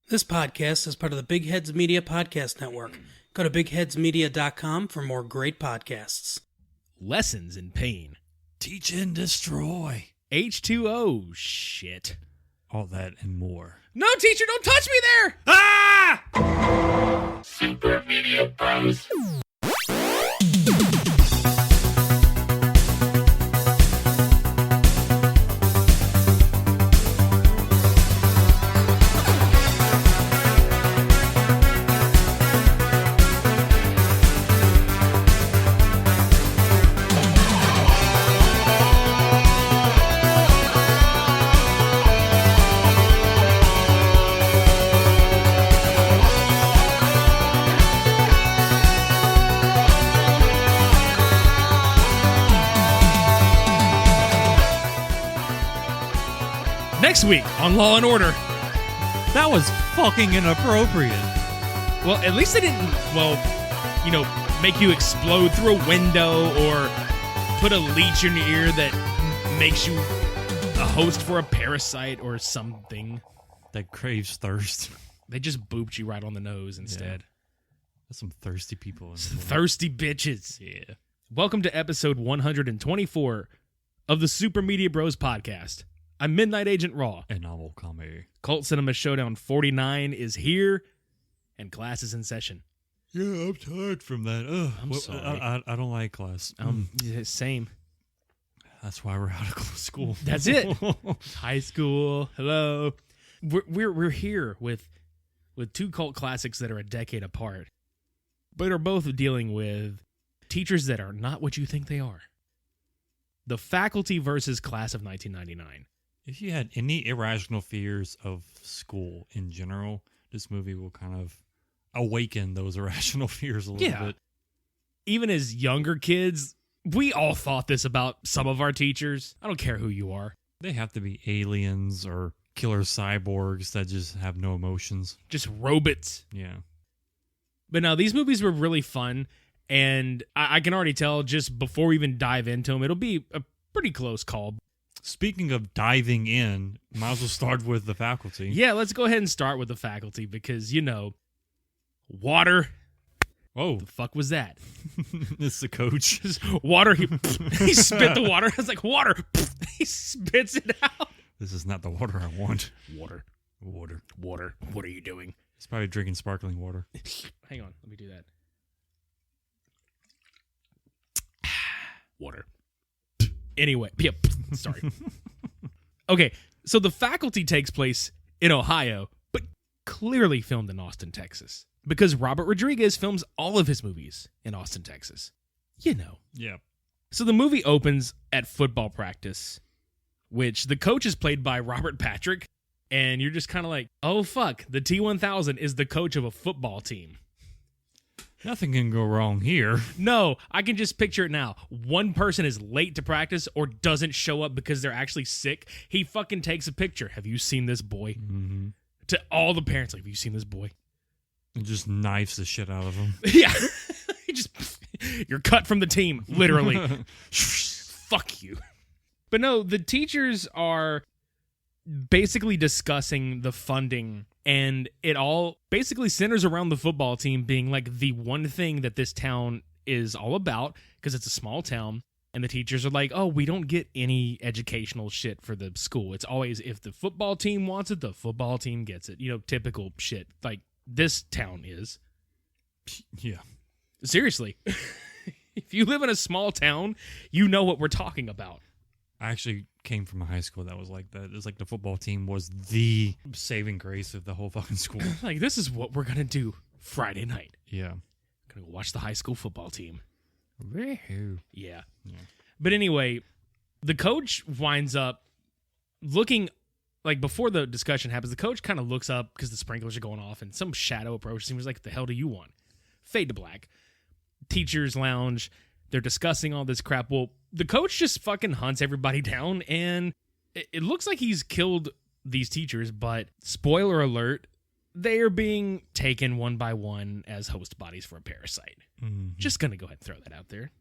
This podcast is part of the Big Heads Media Podcast Network. Go to bigheadsmedia.com for more great podcasts. Lessons in pain. Teach and destroy. H2O shit. All that and more. No, teacher, don't touch me there! Ah! Super Media Bros. Next week on Law & Order. That was fucking inappropriate. Well, at least they didn't, make you explode through a window or put a leech in your ear that makes you a host for a parasite or something. That craves thirst. They just booped you right on the nose instead. There's some thirsty people in the world. Thirsty bitches. Yeah. Welcome to episode 124 of the Super Media Bros podcast. I'm Midnight Agent Raw. And I will come here. Cult Cinema Showdown 49 is here, and class is in session. Yeah, I'm tired from that. Ugh, I'm sorry. I don't like class. Yeah, same. That's why we're out of school. That's it. High school. Hello. We're here with two cult classics that are a decade apart, but are both dealing with teachers that are not what you think they are. The Faculty versus Class of 1999. If you had any irrational fears of school in general, this movie will kind of awaken those irrational fears a little bit. Even as younger kids, we all thought this about some of our teachers. I don't care who you are. They have to be aliens or killer cyborgs that just have no emotions. Just robots. Yeah. But no, these movies were really fun, and I can already tell just before we even dive into them, it'll be a pretty close call. Speaking of diving in, might as well start with The Faculty. Yeah, let's go ahead and start with The Faculty because, water. Oh, The fuck was that? it's the coach. Just water. He spit the water. I was like, water. He spits it out. This is not the water I want. Water. Water. Water. What are you doing? It's probably drinking sparkling water. Hang on. Let me do that. Water. Anyway. Yep. Sorry. Okay. So The Faculty takes place in Ohio, but clearly filmed in Austin, Texas. Because Robert Rodriguez films all of his movies in Austin, Texas. Yeah. So the movie opens at football practice, which the coach is played by Robert Patrick, and you're just kind of like, oh fuck, the T-1000 is the coach of a football team. Nothing can go wrong here. No, I can just picture it now. One person is late to practice or doesn't show up because they're actually sick. He fucking takes a picture. Have you seen this boy? Mm-hmm. To all the parents, like, have you seen this boy? And just knifes the shit out of him. Yeah. You're cut from the team, literally. Fuck you. But no, the teachers are basically discussing the funding, and it all basically centers around the football team being like the one thing that this town is all about because it's a small town. And the teachers are like, oh, we don't get any educational shit for the school. It's always if the football team wants it, the football team gets it. Typical shit like this town is. Yeah. Seriously. If you live in a small town, you know what we're talking about. I actually came from a high school that was like that. It's like the football team was the saving grace of the whole fucking school. Like, this is what we're going to do Friday night. Yeah. Going to watch the high school football team. Woohoo. Yeah. Yeah. But anyway, the coach winds up looking, like before the discussion happens, the coach kind of looks up because the sprinklers are going off and some shadow approaches him. He's like, the hell do you want? Fade to black. Teacher's lounge. They're discussing all this crap. Well, the coach just fucking hunts everybody down, and it looks like he's killed these teachers, but spoiler alert, they are being taken one by one as host bodies for a parasite. Mm-hmm. Just gonna go ahead and throw that out there.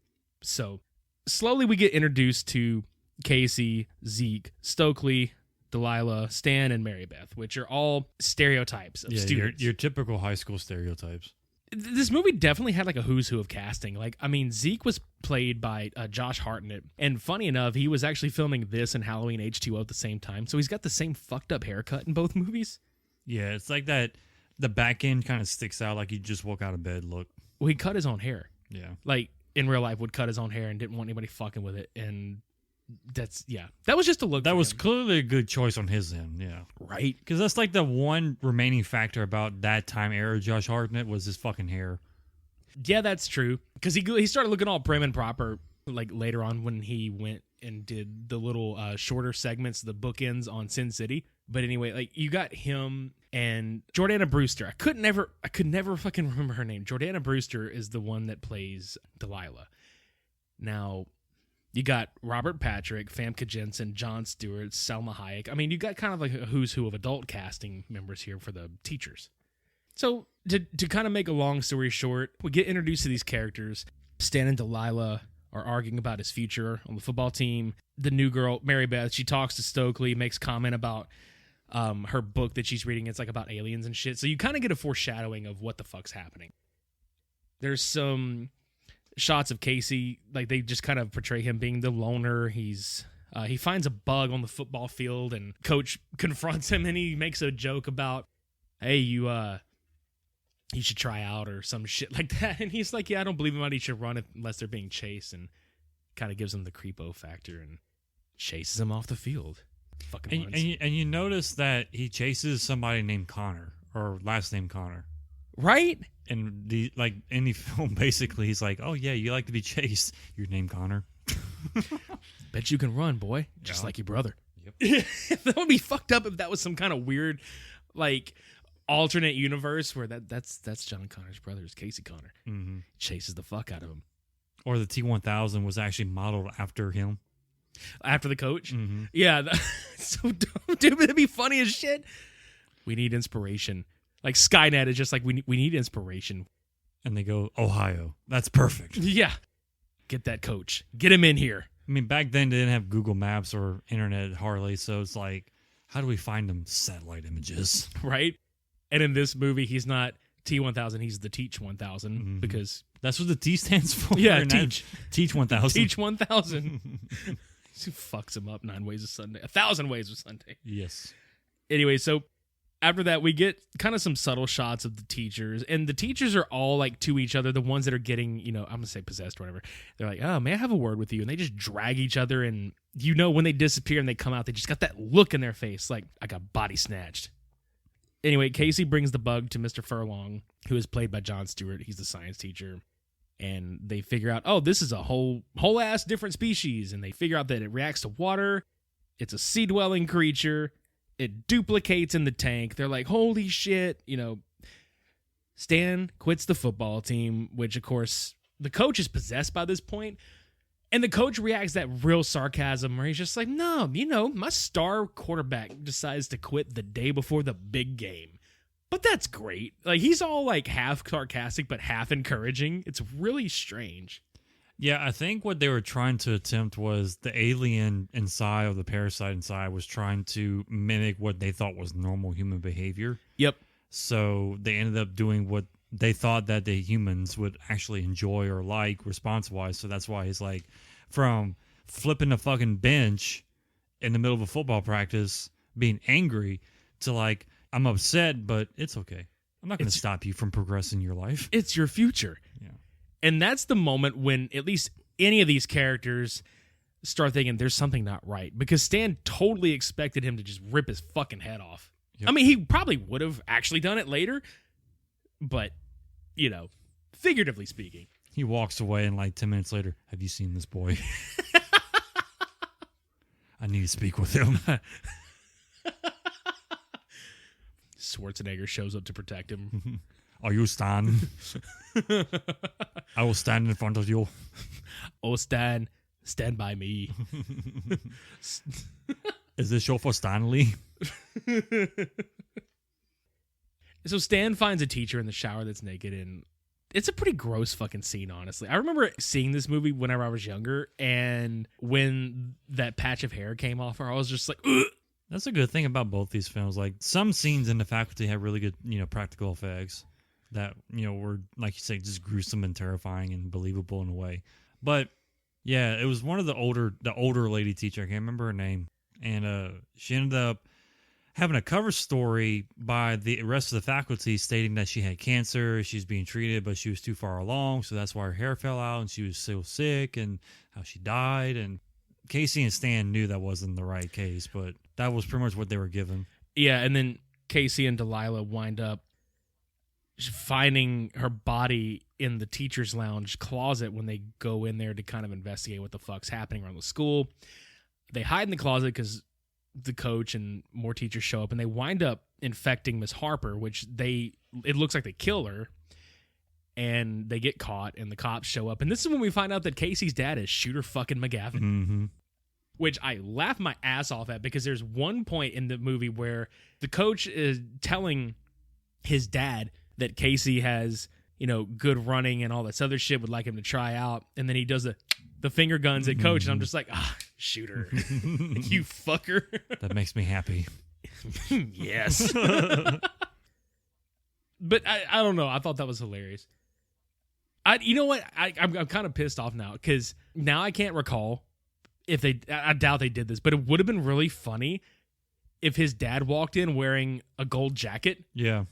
So slowly we get introduced to Casey, Zeke, Stokely, Delilah, Stan, and Mary Beth, which are all stereotypes of students. Your typical high school stereotypes. This movie definitely had like a who's who of casting. Like, I mean, Zeke was played by Josh Hartnett. And funny enough, he was actually filming this and Halloween H2O at the same time. So he's got the same fucked up haircut in both movies. Yeah, it's like that. The back end kind of sticks out like he just woke out of bed look. Well, he cut his own hair. Yeah. Like, in real life, would cut his own hair and didn't want anybody fucking with it. And that was just a look. That for was him. clearly a good choice on his end, yeah. Right. Because that's like the one remaining factor about that time era Josh Hartnett was his fucking hair. Yeah, that's true. Because he started looking all prim and proper like later on when he went and did the little shorter segments, the bookends on Sin City. But anyway, like you got him and Jordana Brewster. I could never fucking remember her name. Jordana Brewster is the one that plays Delilah. Now, you got Robert Patrick, Famke Jensen, Jon Stewart, Selma Hayek. I mean, you got kind of like a who's who of adult casting members here for the teachers. So, to kind of make a long story short, we get introduced to these characters. Stan and Delilah are arguing about his future on the football team. The new girl, Mary Beth, she talks to Stokely, makes comment about her book that she's reading. It's like about aliens and shit. So you kind of get a foreshadowing of what the fuck's happening. There's some shots of Casey, like they just kind of portray him being the loner. He finds a bug on the football field, and coach confronts him, and he makes a joke about, "Hey, you should try out," or some shit like that. And he's like, "Yeah, I don't believe anybody should run unless they're being chased," and kind of gives him the creepo factor and chases him off the field. Fucking and you notice that he chases somebody named Connor, or last name Connor, right? And in the film, basically, he's like, "Oh yeah, you like to be chased. Your name Connor. Bet you can run, boy, just like your brother." Yep. That would be fucked up if that was some kind of weird, like, alternate universe where that's John Connor's brother, is Casey Connor. Mm-hmm. Chases the fuck out of him. Or the T-1000 was actually modeled after him. After the coach? Mm-hmm. Yeah, so dumb, dude, but it'd be funny as shit. We need inspiration. Like, Skynet is just like, we need inspiration. And they go, Ohio. That's perfect. Yeah. Get that coach. Get him in here. I mean, back then they didn't have Google Maps or internet hardly, so it's like, how do we find them? Satellite images. Right? And in this movie, he's not T-1000, he's the Teach 1000, because... That's what the T stands for? Yeah, Teach. Teach 1000. Teach 1000. He fucks him up 9 ways of Sunday. 1,000 ways of Sunday. Yes. Anyway, so after that, we get kind of some subtle shots of the teachers, and the teachers are all like to each other, the ones that are getting, I'm going to say possessed or whatever. They're like, "Oh, may I have a word with you?" And they just drag each other, and when they disappear and they come out, they just got that look in their face, like, I got body snatched. Anyway, Casey brings the bug to Mr. Furlong, who is played by Jon Stewart. He's the science teacher. And they figure out, oh, this is a whole ass different species. And they figure out that it reacts to water. It's a sea-dwelling creature. It duplicates in the tank. They're like, holy shit. Stan quits the football team, which, of course, the coach is possessed by this point. And the coach reacts that real sarcasm where he's just like, "No, my star quarterback decides to quit the day before the big game." But that's great. Like, he's all like half sarcastic but half encouraging. It's really strange. Yeah, I think what they were trying to attempt was the alien inside, or the parasite inside, was trying to mimic what they thought was normal human behavior. Yep. So they ended up doing what they thought that the humans would actually enjoy or like response-wise. So that's why he's like, from flipping a fucking bench in the middle of a football practice, being angry, to like, I'm upset, but it's okay. I'm not going to stop you from progressing your life. It's your future. Yeah. And that's the moment when at least any of these characters start thinking there's something not right. Because Stan totally expected him to just rip his fucking head off. Yep. I mean, he probably would have actually done it later, but, figuratively speaking. He walks away, and like 10 minutes later, "Have you seen this boy? I need to speak with him." Schwarzenegger shows up to protect him. "Are you Stan? I will stand in front of you." "Oh, Stan, stand by me." "Is this show for Stanley?" So Stan finds a teacher in the shower that's naked, and it's a pretty gross fucking scene, honestly. I remember seeing this movie whenever I was younger, and when that patch of hair came off her, I was just like, ugh. That's a good thing about both these films. Like, some scenes in The Faculty have really good, practical effects that, were, like you say, just gruesome and terrifying and believable in a way. But yeah, it was one of the older lady teacher. I can't remember her name. And she ended up having a cover story by the rest of the faculty stating that she had cancer, she's being treated, but she was too far along, so that's why her hair fell out and she was so sick and how she died. And Casey and Stan knew that wasn't the right case, but that was pretty much what they were given. Yeah, and then Casey and Delilah wind up finding her body in the teacher's lounge closet when they go in there to kind of investigate what the fuck's happening around the school. They hide in the closet because the coach and more teachers show up, and they wind up infecting Miss Harper, which it looks like they kill her, and they get caught, and the cops show up. And this is when we find out that Casey's dad is Shooter fucking McGavin, Mm-hmm. which I laugh my ass off at, because there's one point in the movie where the coach is telling his dad that Casey has, good running and all this other shit, would like him to try out, and then he does the finger guns at Coach, and I'm just like, Shooter, you fucker. That makes me happy. Yes. But I don't know. I thought that was hilarious. You know what? I'm kind of pissed off now, because now I can't recall if I doubt they did this, but it would have been really funny if his dad walked in wearing a gold jacket. Yeah.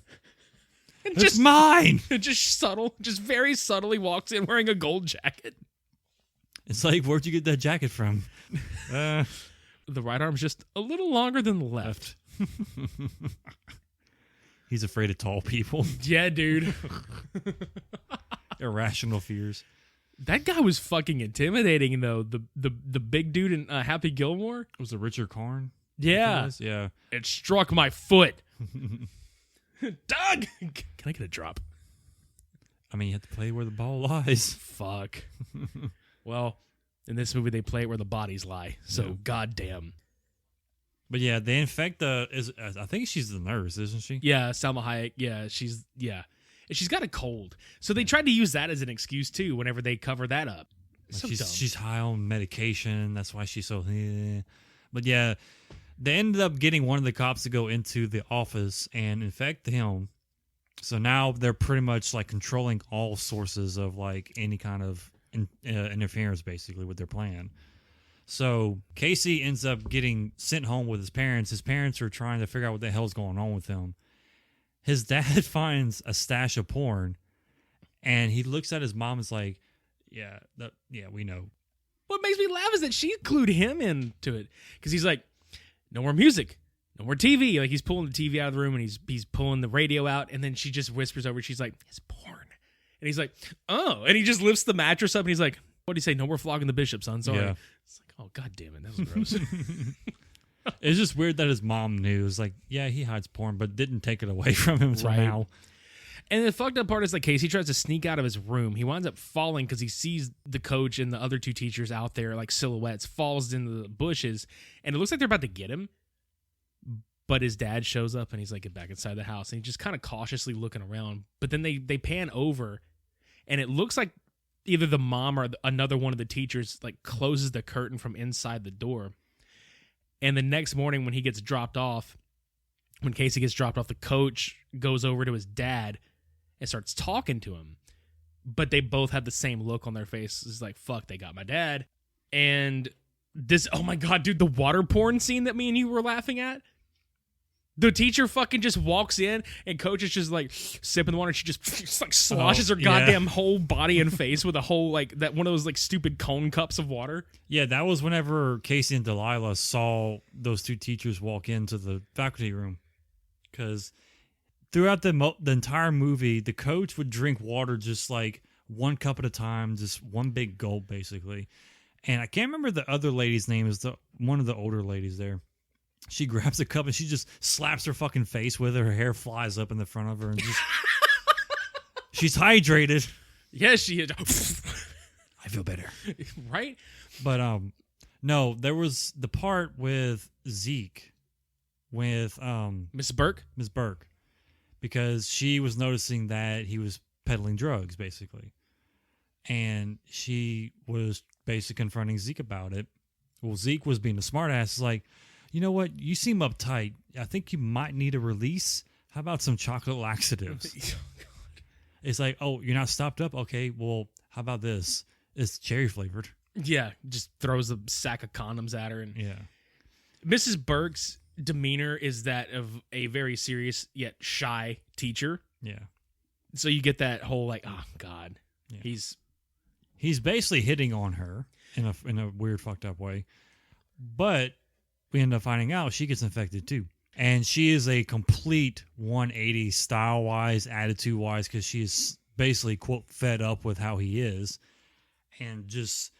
And It's mine! just very subtly walks in wearing a gold jacket. It's like, where'd you get that jacket from? The right arm's just a little longer than the left. He's afraid of tall people. Yeah, dude. Irrational fears. That guy was fucking intimidating, though. The big dude in Happy Gilmore. Was it Richard Karn? Yeah. Yeah. It struck my foot. Doug! Can I get a drop? I mean, you have to play where the ball lies. Fuck. Well, in this movie, they play it where the bodies lie. So, Yeah. goddamn. But yeah, they infect I think she's the nurse, isn't she? Yeah, Salma Hayek. Yeah, and she's got a cold. So they tried to use that as an excuse, too, whenever they cover that up. So dumb. She's high on medication. That's why she's so... But yeah, they ended up getting one of the cops to go into the office and infect him. So now they're pretty much like controlling all sources of like any kind of interference, basically, with their plan. So Casey ends up getting sent home with his parents. His parents are trying to figure out what the hell's going on with him. His dad finds a stash of porn, and he looks at his mom and is like, yeah, we know. What makes me laugh is that she clued him into it, because he's like, no more music, no more TV. Like, he's pulling the TV out of the room, and he's pulling the radio out, and then she just whispers over. She's like, it's porn. And he's like, oh. And he just lifts the mattress up, and he's like, what do you say? No more flogging the bishop, son. Sorry. Yeah. It's like, oh, God damn it. That was gross. It's just weird that his mom knew. It's like, yeah, he hides porn, but didn't take it away from him until Right. now. And the fucked up part is, like, Casey tries to sneak out of his room. He winds up falling because he sees the coach and the other two teachers out there, like silhouettes, falls into the bushes, and it looks like they're about to get him. But his dad shows up, and he's like, get back inside the house. And he's just kind of cautiously looking around. But then they pan over, and it looks like either the mom or another one of the teachers, like, closes the curtain from inside the door. And the next morning when he gets dropped off, when Casey gets dropped off, the coach goes over to his dad and starts talking to him. But they both have the same look on their face. It's like, fuck, they got my dad. And this, oh my God, dude, the water porn scene that me and you were laughing at. The teacher fucking just walks in, and Coach is just like sipping the water. And she just like sloshes her goddamn whole body and face with a whole, like, that one of those like stupid cone cups of water. Yeah, that was whenever Casey and Delilah saw those two teachers walk into the faculty room. Because throughout the entire movie, the coach would drink water just like one cup at a time, just one big gulp, basically. And I can't remember the other lady's name. Is one of the older ladies there. She grabs a cup and she just slaps her fucking face with it. Her hair flies up in the front of her, and just she's hydrated. Yes, she is. I feel better. Right? But no, there was the part with Zeke with Miss Burke? Ms. Burke, because she was noticing that he was peddling drugs, basically. And she was basically confronting Zeke about it. Well, Zeke was being a smartass. Like, you know what? You seem uptight. I think you might need a release. How about some chocolate laxatives? It's like, oh, you're not stopped up? Okay, well, how about this? It's cherry flavored. Yeah, just throws a sack of condoms at her. And Yeah. Mrs. Burke's demeanor is that of a very serious yet shy teacher. Yeah. So you get that whole like, oh, God. Yeah. He's basically hitting on her in a weird, fucked up way. But we end up finding out she gets infected too. And she is a complete 180 style-wise, attitude-wise, because she is basically, quote, fed up with how he is. And just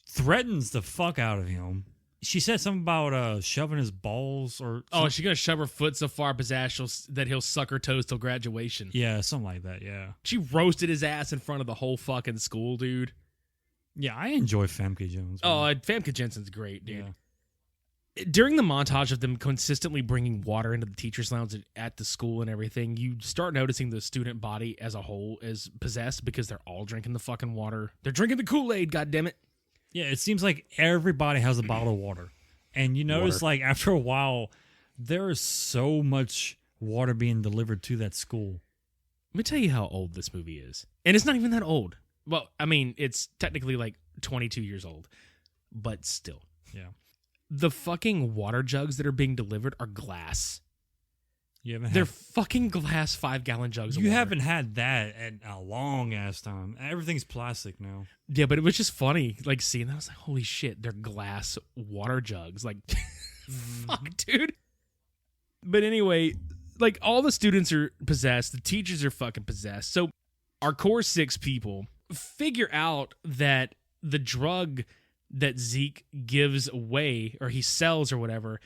threatens the fuck out of him. She said something about shoving his balls or... Oh, she's going to shove her foot so far up his ass that he'll suck her toes till graduation. Yeah, something like that, yeah. She roasted his ass in front of the whole fucking school, dude. Yeah, I enjoy Famke Jones. Oh, Famke Jensen's great, dude. Yeah. During the montage of them consistently bringing water into the teacher's lounge at the school and everything, you start noticing the student body as a whole is possessed because they're all drinking the fucking water. They're drinking the Kool-Aid, goddammit. Yeah, it seems like everybody has a bottle of water. And you notice, like, after a while, there is so much water being delivered to that school. Let me tell you how old this movie is. And it's not even that old. Well, I mean, it's technically like 22 years old. But still. Yeah. The fucking water jugs that are being delivered are glass. They're They're fucking glass 5-gallon jugs of You water. haven't had that in a long ass time. Everything's plastic now. Yeah, but it was just funny, like, seeing that. I was like, holy shit, they're glass water jugs. Like, fuck, dude. But anyway, like, all the students are possessed. The teachers are fucking possessed. So our core 6 people figure out that the drug that Zeke gives away, or he sells or whatever,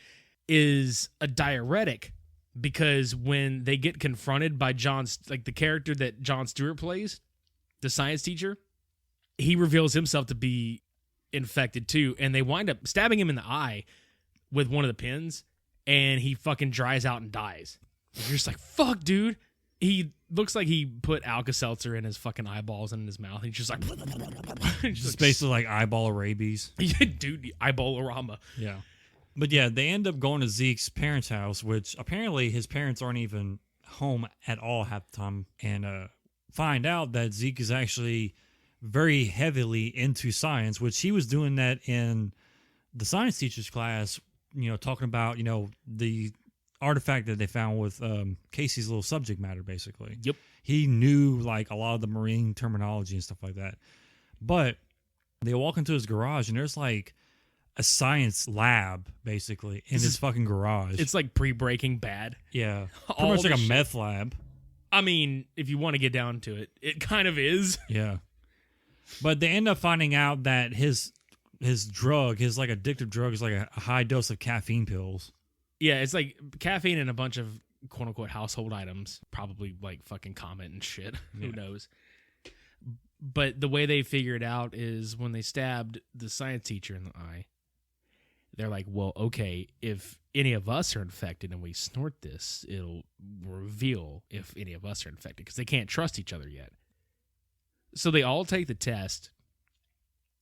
is a diuretic. Because when they get confronted by the character that Jon Stewart plays, the science teacher, he reveals himself to be infected too, and they wind up stabbing him in the eye with one of the pins, and he fucking dries out and dies. And you're just like, fuck, dude. He looks like he put Alka-Seltzer in his fucking eyeballs and in his mouth. He's just like... It's basically like eyeball rabies. Dude, eyeball-orama. Yeah. But yeah, they end up going to Zeke's parents' house, which apparently his parents aren't even home at all half the time, and find out that Zeke is actually very heavily into science, which he was doing that in the science teacher's class, talking about, the artifact that they found with Casey's little subject matter, basically. Yep. He knew, like, a lot of the marine terminology and stuff like that. But they walk into his garage, and there's, like, a science lab, basically, in his fucking garage. It's like pre-Breaking Bad. Yeah. All Pretty much like a this meth lab. I mean, if you want to get down to it, it kind of is. Yeah. But they end up finding out that his drug, his like addictive drug, is like a high dose of caffeine pills. Yeah, it's like caffeine and a bunch of quote-unquote household items. Probably like fucking Comet and shit. Yeah. Who knows? But the way they figure it out is when they stabbed the science teacher in the eye, they're like, well, okay, if any of us are infected and we snort this, it'll reveal if any of us are infected because they can't trust each other yet. So they all take the test,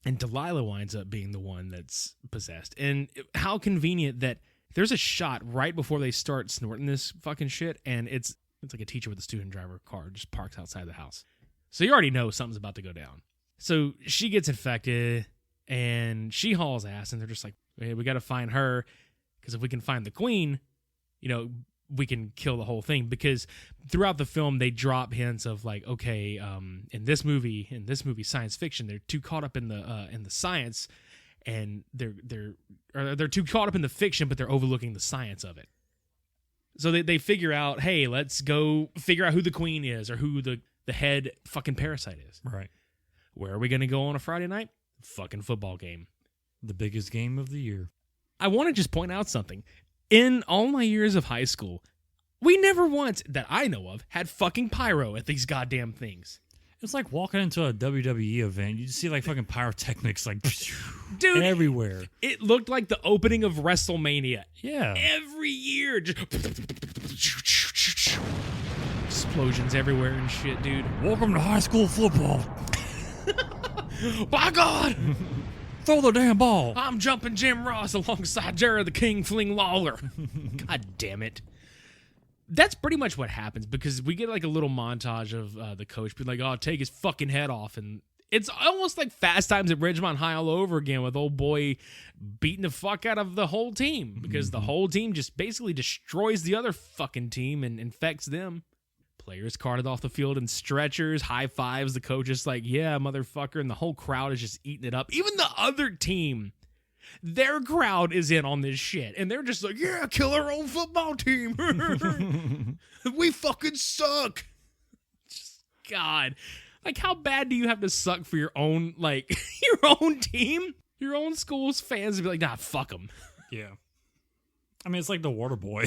and Delilah winds up being the one that's possessed. And how convenient that there's a shot right before they start snorting this fucking shit, and it's like a teacher with a student driver car just parks outside the house. So you already know something's about to go down. So she gets infected, and she hauls ass, and they're just like, hey, we got to find her, because if we can find the queen, we can kill the whole thing. Because throughout the film, they drop hints of like, okay, in this movie, science fiction, they're too caught up in the science, and they're too caught up in the fiction, but they're overlooking the science of it. So they figure out, hey, let's go figure out who the queen is or who the head fucking parasite is. Right. Where are we going to go on a Friday night? Fucking football game. The biggest game of the year. I want to just point out something. In all my years of high school, we never once, that I know of, had fucking pyro at these goddamn things. It's like walking into a WWE event. You just see like fucking pyrotechnics like Dude, everywhere. It looked like the opening of WrestleMania. Yeah. Every year. Just explosions everywhere and shit, dude. Welcome to high school football. By God! Throw the damn ball. I'm jumping Jim Ross alongside Jared the King Fling Lawler. God damn it. That's pretty much what happens, because we get like a little montage of the coach being like, oh, take his fucking head off. And it's almost like Fast Times at Ridgemont High all over again, with old boy beating the fuck out of the whole team, because the whole team just basically destroys the other fucking team and infects them. Players carted off the field in stretchers, high fives. The coach is like, yeah, motherfucker. And the whole crowd is just eating it up. Even the other team, their crowd is in on this shit. And they're just like, yeah, kill our own football team. We fucking suck. Just, God. Like, how bad do you have to suck for your own, like, your own team? Your own school's fans to be like, nah, fuck them. Yeah. I mean, it's like the water boy.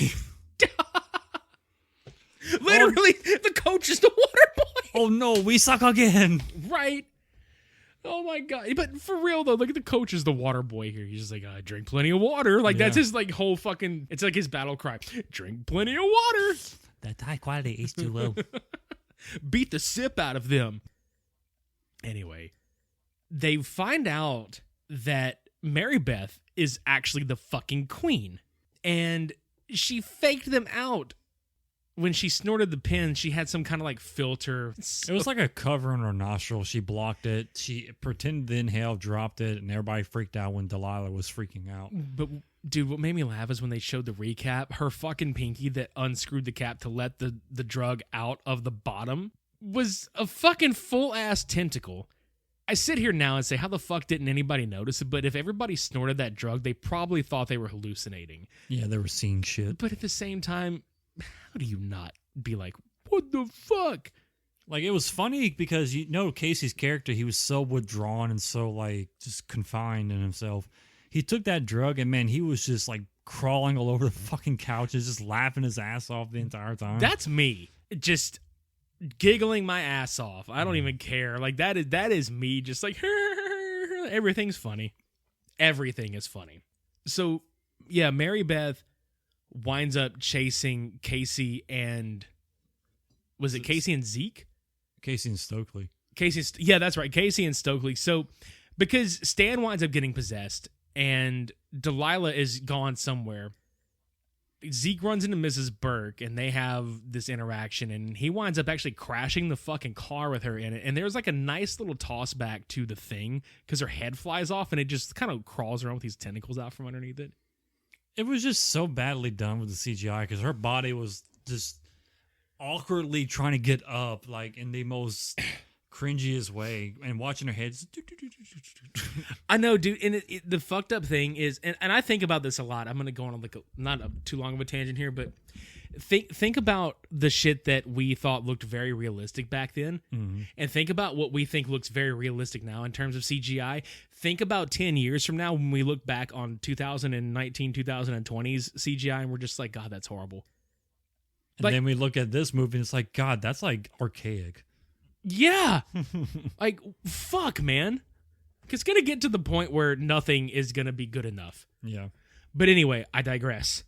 Literally, the coach is the water boy. Oh no, we suck again. Right. Oh my God. But for real though, look at the coach is the water boy here. He's just like, I drink plenty of water. Like that's his like whole fucking, it's like his battle cry. Drink plenty of water. That high quality H2O. Beat the sip out of them. Anyway, they find out that Mary Beth is actually the fucking queen. And she faked them out. When she snorted the pen, she had some kind of like filter. It was like a cover on her nostril. She blocked it. She pretended to inhale, dropped it, and everybody freaked out when Delilah was freaking out. But dude, what made me laugh is when they showed the recap, her fucking pinky that unscrewed the cap to let the drug out of the bottom was a fucking full-ass tentacle. I sit here now and say, how the fuck didn't anybody notice it? But if everybody snorted that drug, they probably thought they were hallucinating. Yeah, they were seeing shit. But at the same time, how do you not be like, what the fuck? Like, it was funny because, you know, Casey's character, he was so withdrawn and so, like, just confined in himself. He took that drug and, man, he was just, like, crawling all over the fucking couches, just laughing his ass off the entire time. That's me. Just giggling my ass off. I don't even care. Like, that is me just like, everything's funny. Everything is funny. So, yeah, Mary Beth winds up chasing Casey and... Was it Casey and Zeke? Casey and Stokely. Yeah, that's right. Casey and Stokely. So, because Stan winds up getting possessed and Delilah is gone somewhere, Zeke runs into Mrs. Burke and they have this interaction and he winds up actually crashing the fucking car with her in it. And there's like a nice little toss back to the thing because her head flies off and it just kind of crawls around with these tentacles out from underneath it. It was just so badly done with the CGI because her body was just awkwardly trying to get up, like in the most cringiest way, and watching her head. I know, dude. And the fucked up thing is, and I think about this a lot. I'm gonna go on like not too long of a tangent here, but think about the shit that we thought looked very realistic back then, and think about what we think looks very realistic now in terms of CGI. Think about 10 years from now when we look back on 2019, 2020's CGI, and we're just like, God, that's horrible. And then we look at this movie and it's like, God, that's like archaic. Yeah. Like, fuck, man. It's going to get to the point where nothing is going to be good enough. Yeah. But anyway, I digress.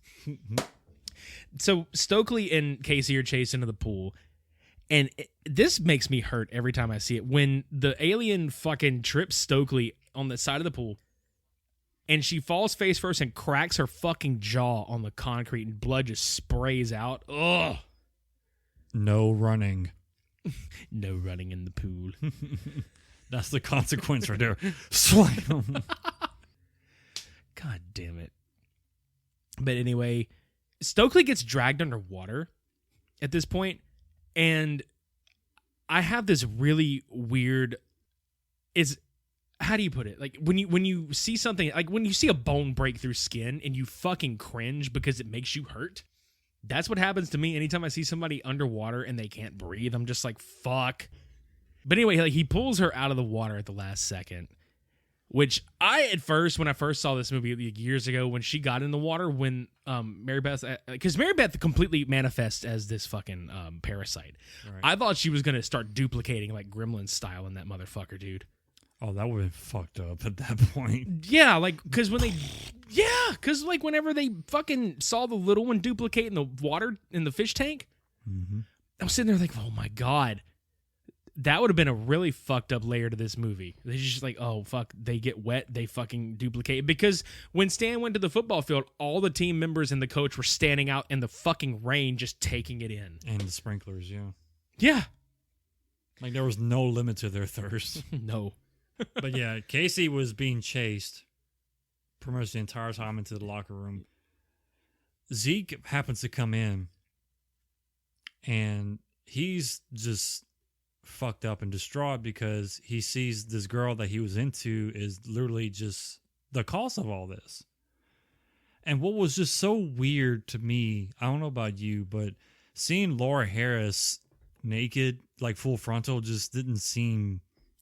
So Stokely and Casey are chasing into the pool. And this makes me hurt every time I see it. When the alien fucking trips Stokely on the side of the pool, and she falls face first and cracks her fucking jaw on the concrete and blood just sprays out. Ugh. No running. No running in the pool. That's the consequence right there. Slam. God damn it. But anyway, Stokely gets dragged underwater at this point, and I have this really weird... How do you put it? Like when you see something, like when you see a bone break through skin and you fucking cringe because it makes you hurt. That's what happens to me anytime I see somebody underwater and they can't breathe. I'm just like, fuck. But anyway, like he pulls her out of the water at the last second, which when I first saw this movie like years ago, when she got in the water, when Mary Beth, because Mary Beth completely manifests as this fucking parasite. Right. I thought she was going to start duplicating like Gremlin style in that motherfucker, dude. Oh, that would have been fucked up at that point. Yeah, like, because whenever they fucking saw the little one duplicate in the water, in the fish tank, I was sitting there like, oh my God. That would have been a really fucked up layer to this movie. They're just like, oh, fuck, they get wet, they fucking duplicate. Because when Stan went to the football field, all the team members and the coach were standing out in the fucking rain just taking it in. And the sprinklers, yeah. Yeah. Like, there was no limit to their thirst. No. But yeah, Casey was being chased pretty much the entire time into the locker room. Zeke happens to come in, and he's just fucked up and distraught because he sees this girl that he was into is literally just the cause of all this. And what was just so weird to me, I don't know about you, but seeing Laura Harris naked, like full frontal, just didn't seem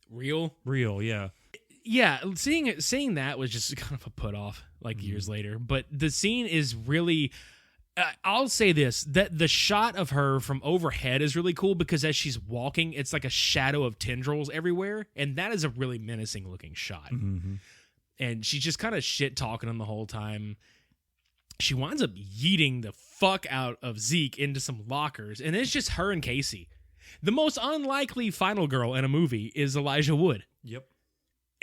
real. Yeah. Yeah, seeing that was just kind of a put off, like years later. But the scene is really. I'll say this, that the shot of her from overhead is really cool because as she's walking, it's like a shadow of tendrils everywhere, and that is a really menacing looking shot. Mm-hmm. And she's just kind of shit talking him the whole time. She winds up yeeting the fuck out of Zeke into some lockers, and it's just her and Casey. The most unlikely final girl in a movie is Elijah Wood. Yep.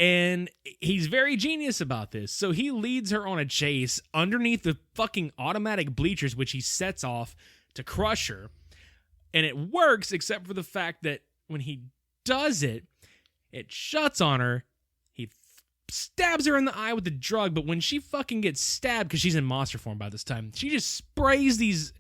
And he's very genius about this. So he leads her on a chase underneath the fucking automatic bleachers, which he sets off to crush her. And it works, except for the fact that when he does it, it shuts on her. He stabs her in the eye with the drug. But when she fucking gets stabbed, because she's in monster form by this time, she just sprays these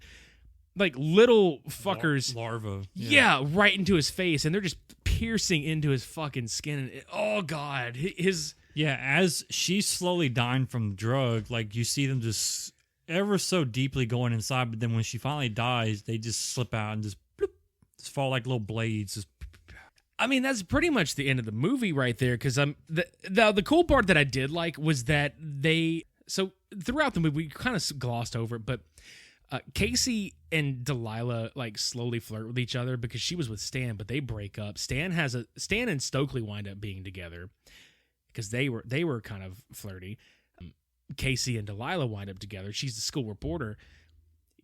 like little fuckers. Larva. Yeah, right into his face. And they're just piercing into his fucking skin. And oh, God. Yeah, as she's slowly dying from the drug, like you see them just ever so deeply going inside. But then when she finally dies, they just slip out and just, bloop, just fall like little blades. Just, I mean, that's pretty much the end of the movie right there. Because the cool part that I did like was that so throughout the movie, we kind of glossed over it, but Casey and Delilah like slowly flirt with each other because she was with Stan, but they break up. Stan and Stokely wind up being together because they were kind of flirty. Casey and Delilah wind up together. She's the school reporter.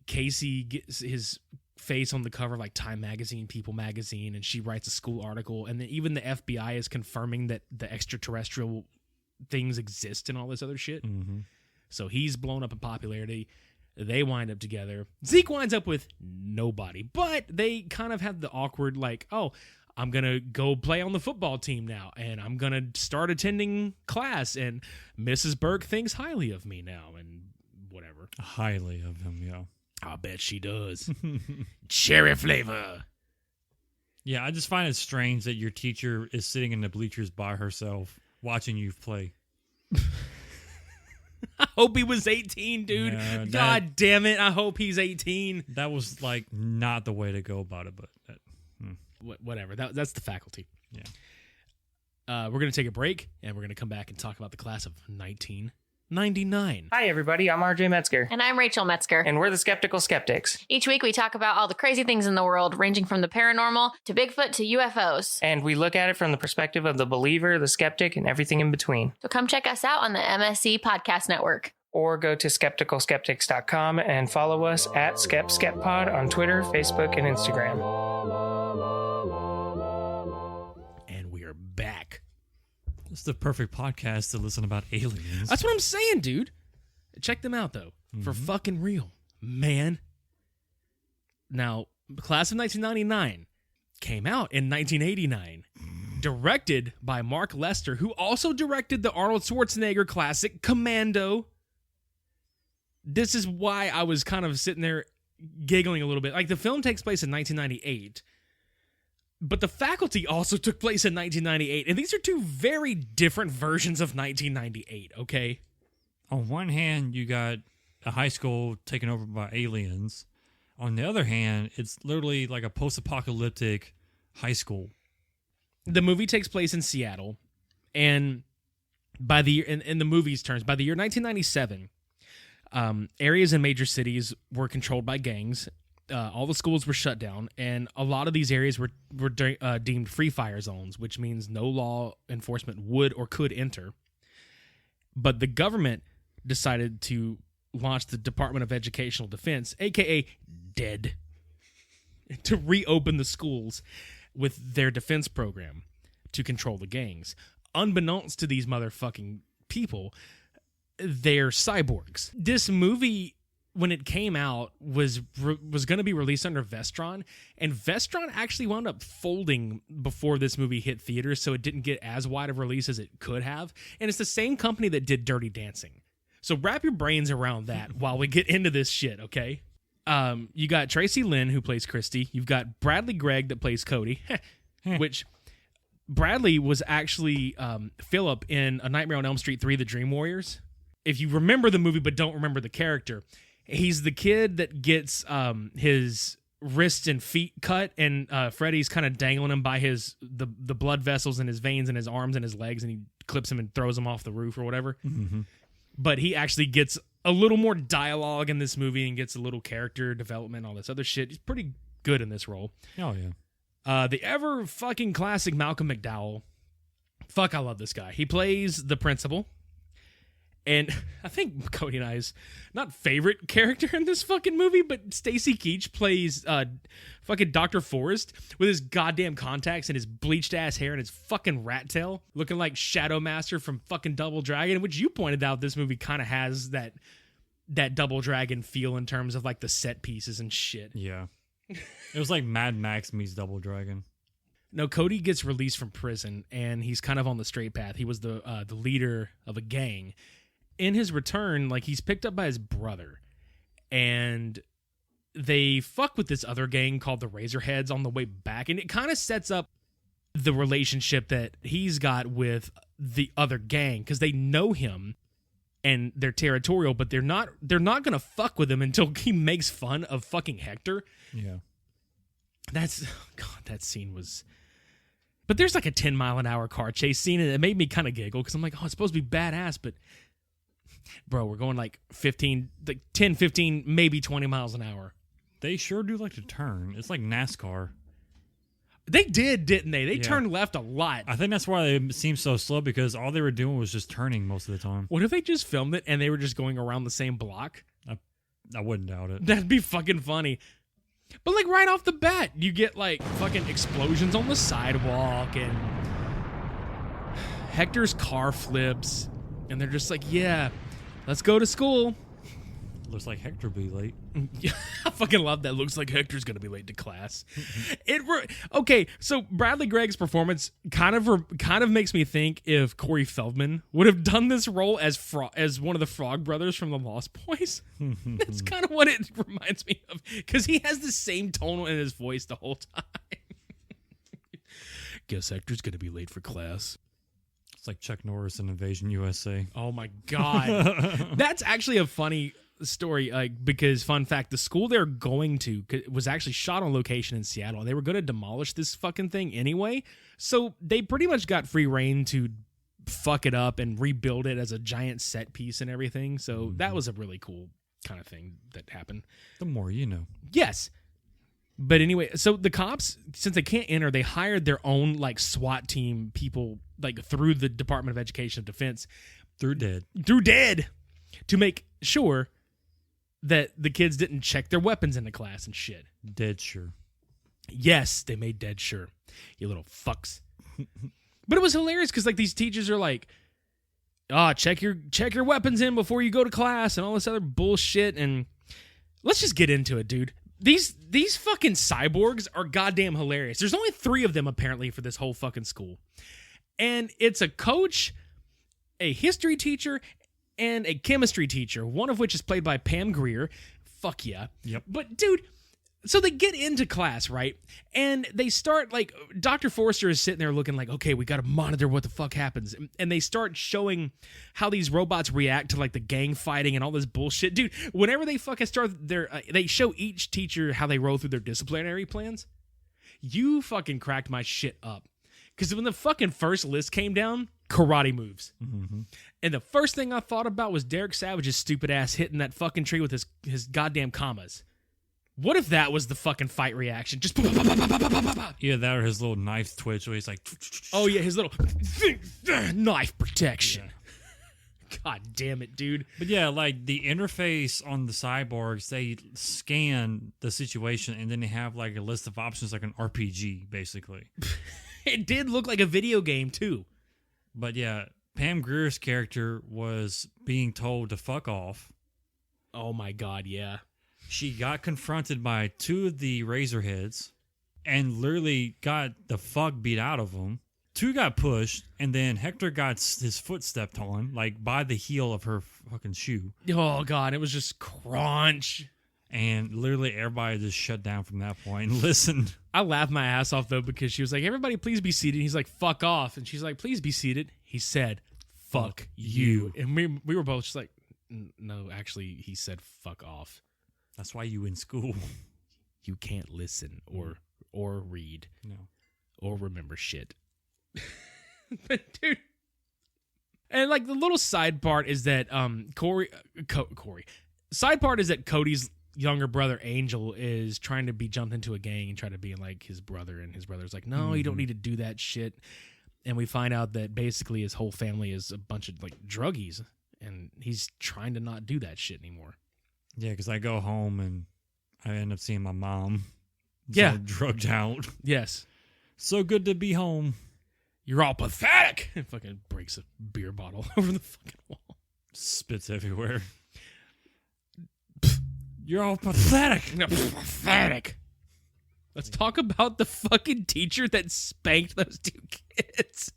Casey gets his face on the cover of like Time Magazine, People Magazine, and she writes a school article. And then even the FBI is confirming that the extraterrestrial things exist and all this other shit. mm-hmm. So he's blown up in popularity. They wind up together. Zeke winds up with nobody, but they kind of have the awkward, like, oh, I'm going to go play on the football team now, and I'm going to start attending class, and Mrs. Burke thinks highly of me now, and whatever. Highly of him, yeah. I bet she does. Cherry flavor. Yeah, I just find it strange that your teacher is sitting in the bleachers by herself watching you play. I hope he was 18, dude. Yeah, God damn it. I hope he's 18. That was like not the way to go about it, but Whatever. That's the faculty. Yeah. We're going to take a break, and we're going to come back and talk about the class of 1999. Hi, everybody. I'm RJ Metzger. And I'm Rachel Metzger. And we're the Skeptical Skeptics. Each week we talk about all the crazy things in the world, ranging from the paranormal to Bigfoot to UFOs. And we look at it from the perspective of the believer, the skeptic, and everything in between. So come check us out on the MSC Podcast Network. Or go to skepticalskeptics.com and follow us at SkepSkepPod on Twitter, Facebook, and Instagram. And we are back. It's the perfect podcast to listen about aliens. That's what I'm saying, dude. Check them out, though. For fucking real. Man. Now, Class of 1999 came out in 1989. Directed by Mark Lester, who also directed the Arnold Schwarzenegger classic Commando. This is why I was kind of sitting there giggling a little bit. Like, the film takes place in 1998. But The Faculty also took place in 1998, and these are two very different versions of 1998, okay? On one hand, you got a high school taken over by aliens. On the other hand, it's literally like a post-apocalyptic high school. The movie takes place in Seattle, and by the year, in the movie's terms, by the year 1997, areas in major cities were controlled by gangs. All the schools were shut down, and a lot of these areas were deemed free fire zones, which means no law enforcement would or could enter. But the government decided to launch the Department of Educational Defense, aka DEAD, to reopen the schools. with their defense program to control the gangs. Unbeknownst to these motherfucking people, they're cyborgs. This movie, when it came out, was going to be released under Vestron, and Vestron actually wound up folding before this movie hit theaters, so it didn't get as wide of a release as it could have. And it's the same company that did Dirty Dancing. So wrap your brains around that while we get into this shit, okay? You got Tracy Lynn, who plays Christy. You've got Bradley Gregg that plays Cody, which Bradley was actually Philip in A Nightmare on Elm Street 3, The Dream Warriors. If you remember the movie but don't remember the character, he's the kid that gets his wrists and feet cut, and Freddy's kind of dangling him by the blood vessels in his veins and his arms and his legs, and he clips him and throws him off the roof or whatever. Mm-hmm. But he actually gets a little more dialogue in this movie and gets a little character development, all this other shit. He's pretty good in this role. Oh, yeah. The ever fucking classic Malcolm McDowell. Fuck, I love this guy. He plays the principal. And I think Cody and I's not favorite character in this fucking movie, but Stacy Keach plays fucking Dr. Forrest with his goddamn contacts and his bleached ass hair and his fucking rat tail, looking like Shadow Master from fucking Double Dragon, which you pointed out this movie kind of has that Double Dragon feel in terms of like the set pieces and shit. Yeah. It was like Mad Max meets Double Dragon. No, Cody gets released from prison, and he's kind of on the straight path. He was the leader of a gang. In his return, like, he's picked up by his brother, and they fuck with this other gang called the Razorheads on the way back, and it kind of sets up the relationship that he's got with the other gang, because they know him, and they're territorial, but they're not gonna fuck with him until he makes fun of fucking Hector. Yeah. God, that scene was... But there's like a 10-mile-an-hour car chase scene, and it made me kind of giggle, because I'm like, oh, it's supposed to be badass, but... Bro, we're going like 10, 15, maybe 20 miles an hour. They sure do like to turn. It's like NASCAR. They did, didn't they? They turned left a lot. I think that's why they seem so slow, because all they were doing was just turning most of the time. What if they just filmed it and they were just going around the same block? I wouldn't doubt it. That'd be fucking funny. But like right off the bat, you get like fucking explosions on the sidewalk, and Hector's car flips, and they're just like, yeah, let's go to school. Looks like Hector will be late. I fucking love that. Looks like Hector's going to be late to class. Okay, so Bradley Gregg's performance kind of makes me think if Corey Feldman would have done this role as one of the Frog Brothers from the Lost Boys. That's kind of what it reminds me of, because he has the same tone in his voice the whole time. Guess Hector's going to be late for class. It's like Chuck Norris in Invasion USA. Oh my God. That's actually a funny story, because fun fact, the school they're going to was actually shot on location in Seattle, and they were going to demolish this fucking thing anyway, so they pretty much got free reign to fuck it up and rebuild it as a giant set piece and everything. So that was a really cool kind of thing that happened. The more you know. Yes. But anyway, so the cops, since they can't enter, they hired their own like SWAT team people, like through the Department of Education and Defense, Through dead, to make sure that the kids didn't check their weapons into class and shit. Dead sure. Yes, they made dead sure. You little fucks. But it was hilarious because like these teachers are like, check your weapons in before you go to class and all this other bullshit. And let's just get into it, dude. These fucking cyborgs are goddamn hilarious. There's only 3 of them apparently for this whole fucking school. And it's a coach, a history teacher, and a chemistry teacher, one of which is played by Pam Grier. Fuck yeah. Yep. But dude, so they get into class, right? And they start like, Dr. Forrester is sitting there looking like, okay, we got to monitor what the fuck happens. And they start showing how these robots react to like the gang fighting and all this bullshit. Dude, whenever they fucking start they show each teacher how they roll through their disciplinary plans. You fucking cracked my shit up. Because when the fucking first list came down, karate moves. Mm-hmm. And the first thing I thought about was Derek Savage's stupid ass hitting that fucking tree with his goddamn commas. What if that was the fucking fight reaction? Just yeah, that or his little knife twitch where he's like, oh yeah, his little knife protection. God damn it, dude. But yeah, like the interface on the cyborgs, they scan the situation and then they have like a list of options like an RPG, basically. It did look like a video game, too. But yeah, Pam Grier's character was being told to fuck off. Oh my God, yeah. She got confronted by two of the Razorheads and literally got the fuck beat out of them. Two got pushed, and then Hector got his foot stepped on, like by the heel of her fucking shoe. Oh God, it was just crunch. And literally everybody just shut down from that point and listened. I laughed my ass off, though, because she was like, everybody please be seated. He's like, fuck off. And she's like, please be seated. He said, fuck you. And we were both just like, no, actually, he said, fuck off. That's why you in school. You can't listen or read. No. Or remember shit. But, dude. And, like, the little side part is that Corey. Side part is that Cody's younger brother, Angel, is trying to be jumped into a gang and try to be like his brother. And his brother's like, no, you don't need to do that shit. And we find out that basically his whole family is a bunch of, like, druggies. And he's trying to not do that shit anymore. Yeah, because I go home and I end up seeing my mom. Yeah. Drugged out. Yes. So good to be home. You're all pathetic. And fucking breaks a beer bottle over the fucking wall. Spits everywhere. You're all pathetic. Pathetic. Let's talk about the fucking teacher that spanked those two kids.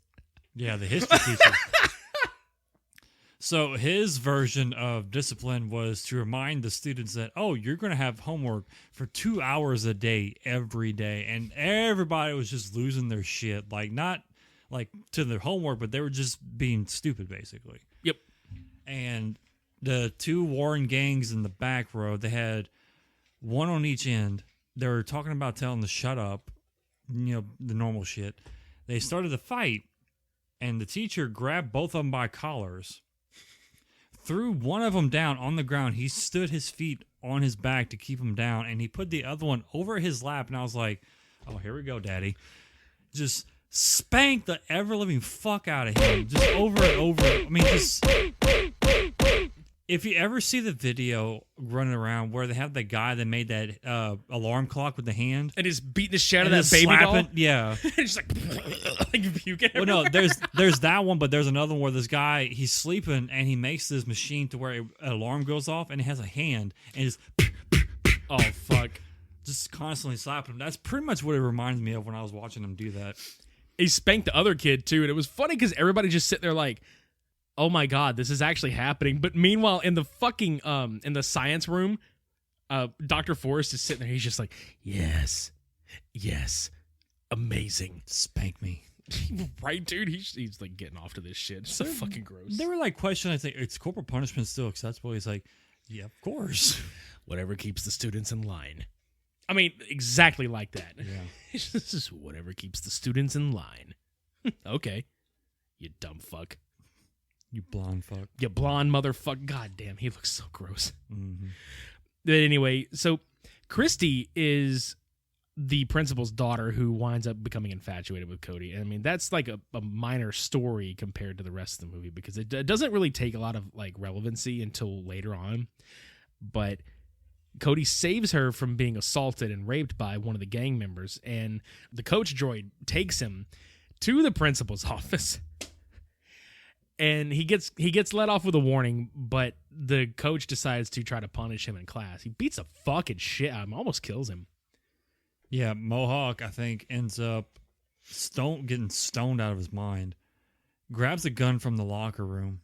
Yeah, the history teacher. So his version of discipline was to remind the students that, oh, you're going to have homework for 2 hours a day every day. And everybody was just losing their shit. Like, not like to their homework, but they were just being stupid, basically. Yep. And the two warring gangs in the back row, they had one on each end. They were talking about telling them to shut up, you know, the normal shit. They started a fight, and the teacher grabbed both of them by collars, threw one of them down on the ground. He stood his feet on his back to keep him down, and he put the other one over his lap, and I was like, oh, here we go, Daddy. Just spanked the ever-living fuck out of him, just over and over. I mean, just... If you ever see the video running around where they have the guy that made that alarm clock with the hand, And he's beating the shit out of and that just baby slapping- doll. yeah. And just like puking. Well, no, there's that one, but there's another one where this guy, he's sleeping and he makes this machine to where an alarm goes off and it has a hand and it's Oh, fuck. just constantly slapping him. That's pretty much what it reminds me of when I was watching him do that. He spanked the other kid, too. And it was funny because everybody just sit there like, oh my God, this is actually happening. But meanwhile, in the fucking, in the science room, Dr. Forrest is sitting there. He's just like, yes, amazing. Spank me. Right, dude? He's like getting off to this shit. It's so fucking gross. They were like questioning, I think, is corporal punishment still acceptable? He's like, yeah, of course. Whatever keeps the students in line. I mean, exactly like that. Yeah. This is whatever keeps the students in line. Okay. You dumb fuck. You blonde fuck. You blonde motherfucker. God damn, he looks so gross. Mm-hmm. But anyway, so Christy is the principal's daughter who winds up becoming infatuated with Cody. And I mean, that's like a minor story compared to the rest of the movie because it doesn't really take a lot of like relevancy until later on. But Cody saves her from being assaulted and raped by one of the gang members. And the coach droid takes him to the principal's office. And he gets let off with a warning, but the coach decides to try to punish him in class. He beats the fucking shit out of him, almost kills him. Yeah, Mohawk, I think, ends up getting stoned out of his mind, grabs a gun from the locker room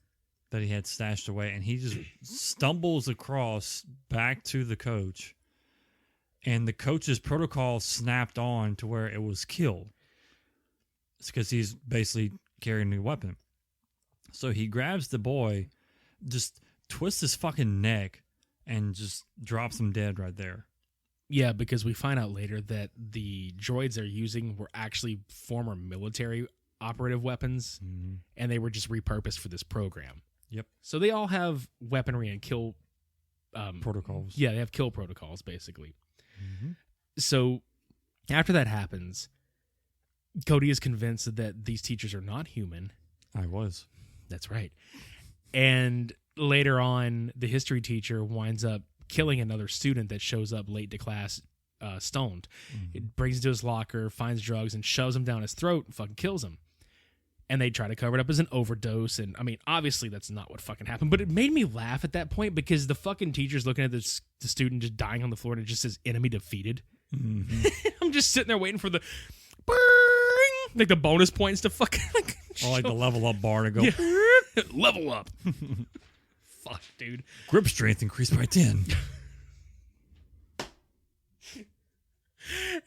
that he had stashed away, and he just stumbles across back to the coach. And the coach's protocol snapped on to where it was kill. It's because he's basically carrying a weapon. So he grabs the boy, just twists his fucking neck, and just drops him dead right there. Yeah, because we find out later that the droids they're using were actually former military operative weapons, and they were just repurposed for this program. Yep. So they all have weaponry and kill protocols. Yeah, they have kill protocols, basically. Mm-hmm. So after that happens, Cody is convinced that these teachers are not human. I was. That's right. And later on, the history teacher winds up killing another student that shows up late to class stoned. It brings him to his locker, finds drugs, and shoves him down his throat and fucking kills him. And they try to cover it up as an overdose. And I mean, obviously that's not what fucking happened, but it made me laugh at that point because the fucking teacher's looking at the student just dying on the floor and it just says enemy defeated. I'm just sitting there waiting for the like the bonus points to fucking like, or like the level up bar to go. Yeah. Level up. Fuck, dude. Grip strength increased by 10.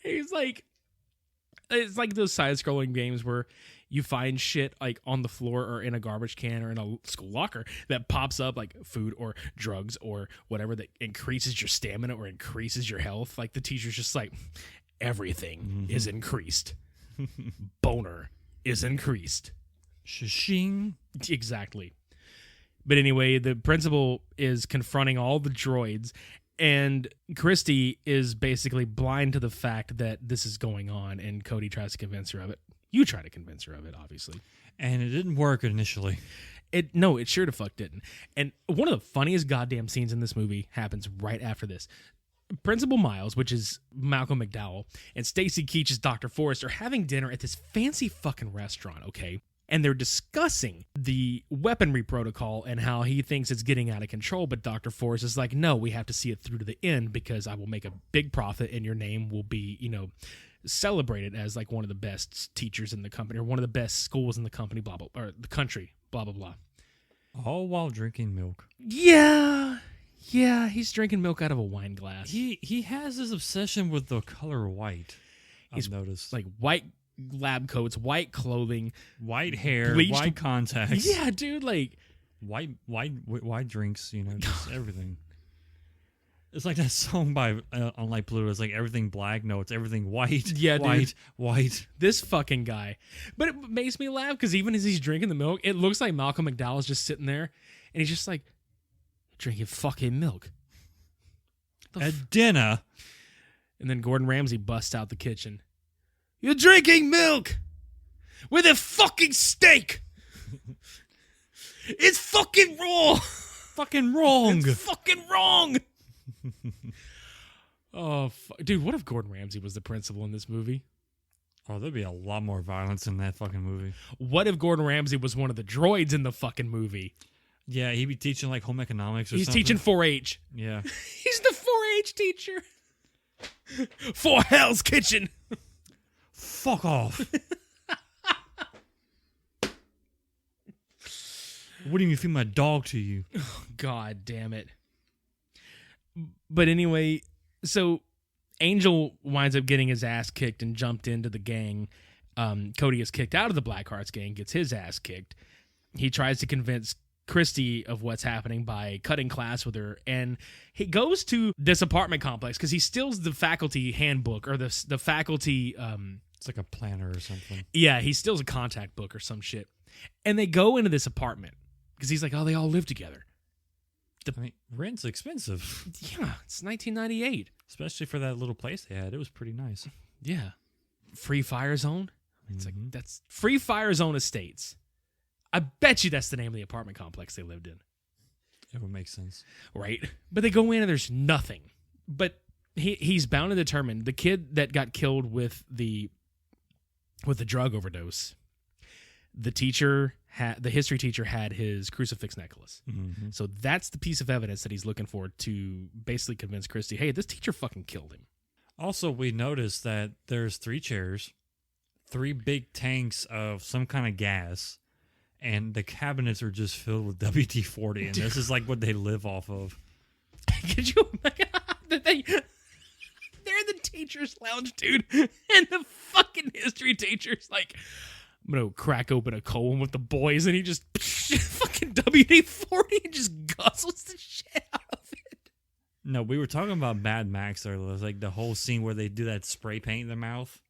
He's like, it's like those side-scrolling games where you find shit like on the floor or in a garbage can or in a school locker that pops up like food or drugs or whatever that increases your stamina or increases your health. Like the teacher's just like, everything is increased. Boner is increased. Shishing. Exactly. But anyway, the principal is confronting all the droids, and Christy is basically blind to the fact that this is going on, and Cody tries to convince her of it. You try to convince her of it, obviously. And it didn't work initially. No, it sure the fuck didn't. And one of the funniest goddamn scenes in this movie happens right after this. Principal Miles, which is Malcolm McDowell, and Stacy Keach as Dr. Forrest are having dinner at this fancy fucking restaurant, okay? And they're discussing the weaponry protocol and how he thinks it's getting out of control, but Dr. Forrest is like, no, we have to see it through to the end because I will make a big profit and your name will be, celebrated as like one of the best teachers in the company or one of the best schools in the company, blah, blah, or the country, blah, blah, blah. All while drinking milk. Yeah, he's drinking milk out of a wine glass. He has this obsession with the color white. I've noticed. Like white lab coats, white clothing, white hair, bleached white contacts. Yeah, dude, like white drinks, just everything. It's like that song by Unlike Pluto. It's like everything black. No, it's everything white. Yeah, white, dude. white. This fucking guy. But it makes me laugh because even as he's drinking the milk, it looks like Malcolm McDowell is just sitting there and he's just like, drinking fucking milk. At dinner. And then Gordon Ramsay busts out the kitchen. You're drinking milk with a fucking steak. It's fucking raw. Fucking wrong. It's fucking wrong. Oh, dude, what if Gordon Ramsay was the principal in this movie? Oh, there'd be a lot more violence in that fucking movie. What if Gordon Ramsay was one of the droids in the fucking movie? Yeah, he'd be teaching like home economics or He's something. teaching 4-H. Yeah. He's the 4-H teacher. For Hell's Kitchen. Fuck off. Wouldn't even feed my dog to you. God damn it. But anyway, so Angel winds up getting his ass kicked and jumped into the gang. Cody is kicked out of the Blackhearts gang, gets his ass kicked. He tries to convince Christy of what's happening by cutting class with her, and he goes to this apartment complex because he steals the faculty handbook or the faculty. It's like a planner or something. Yeah, he steals a contact book or some shit, and they go into this apartment because he's like, oh, they all live together. I mean, rent's expensive. Yeah, it's 1998, especially for that little place they had. It was pretty nice. Yeah, free fire zone. It's like that's Free Fire Zone Estates. I bet you that's the name of the apartment complex they lived in. It would make sense. Right? But they go in and there's nothing. But he's bound and determined. The kid that got killed with the drug overdose, the history teacher had his crucifix necklace. Mm-hmm. So that's the piece of evidence that he's looking for to basically convince Christy, hey, this teacher fucking killed him. Also, we noticed that there's 3 chairs, 3 big tanks of some kind of gas, and the cabinets are just filled with WD-40, and this is like what they live off of. Could you imagine that they're in the teacher's lounge, dude, and the fucking history teacher's like, I'm gonna crack open a colon with the boys, and he just fucking WD-40 and just guzzles the shit out of it. No, we were talking about Mad Max earlier. It was like the whole scene where they do that spray paint in their mouth.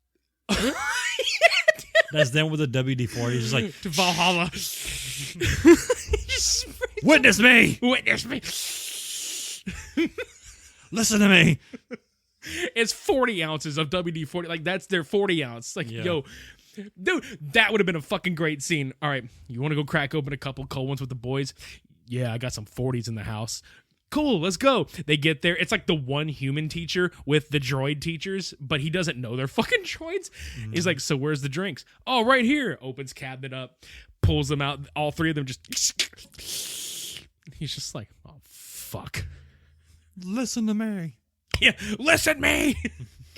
That's them with the WD-40. Just like to Valhalla. Witness me. Witness me. Listen to me. It's 40 ounces of WD-40. Like, that's their 40 ounce. Like, yo, dude, that would have been a fucking great scene. All right, you want to go crack open a couple cold ones with the boys? yeah, I got some 40s in the house. Cool, let's go. They get there. It's like the one human teacher with the droid teachers, but he doesn't know they're fucking droids. He's like, so where's the drinks? Oh, right here. Opens cabinet up, pulls them out. All three of them just... He's just like, oh, fuck. Listen to me. Yeah, listen me.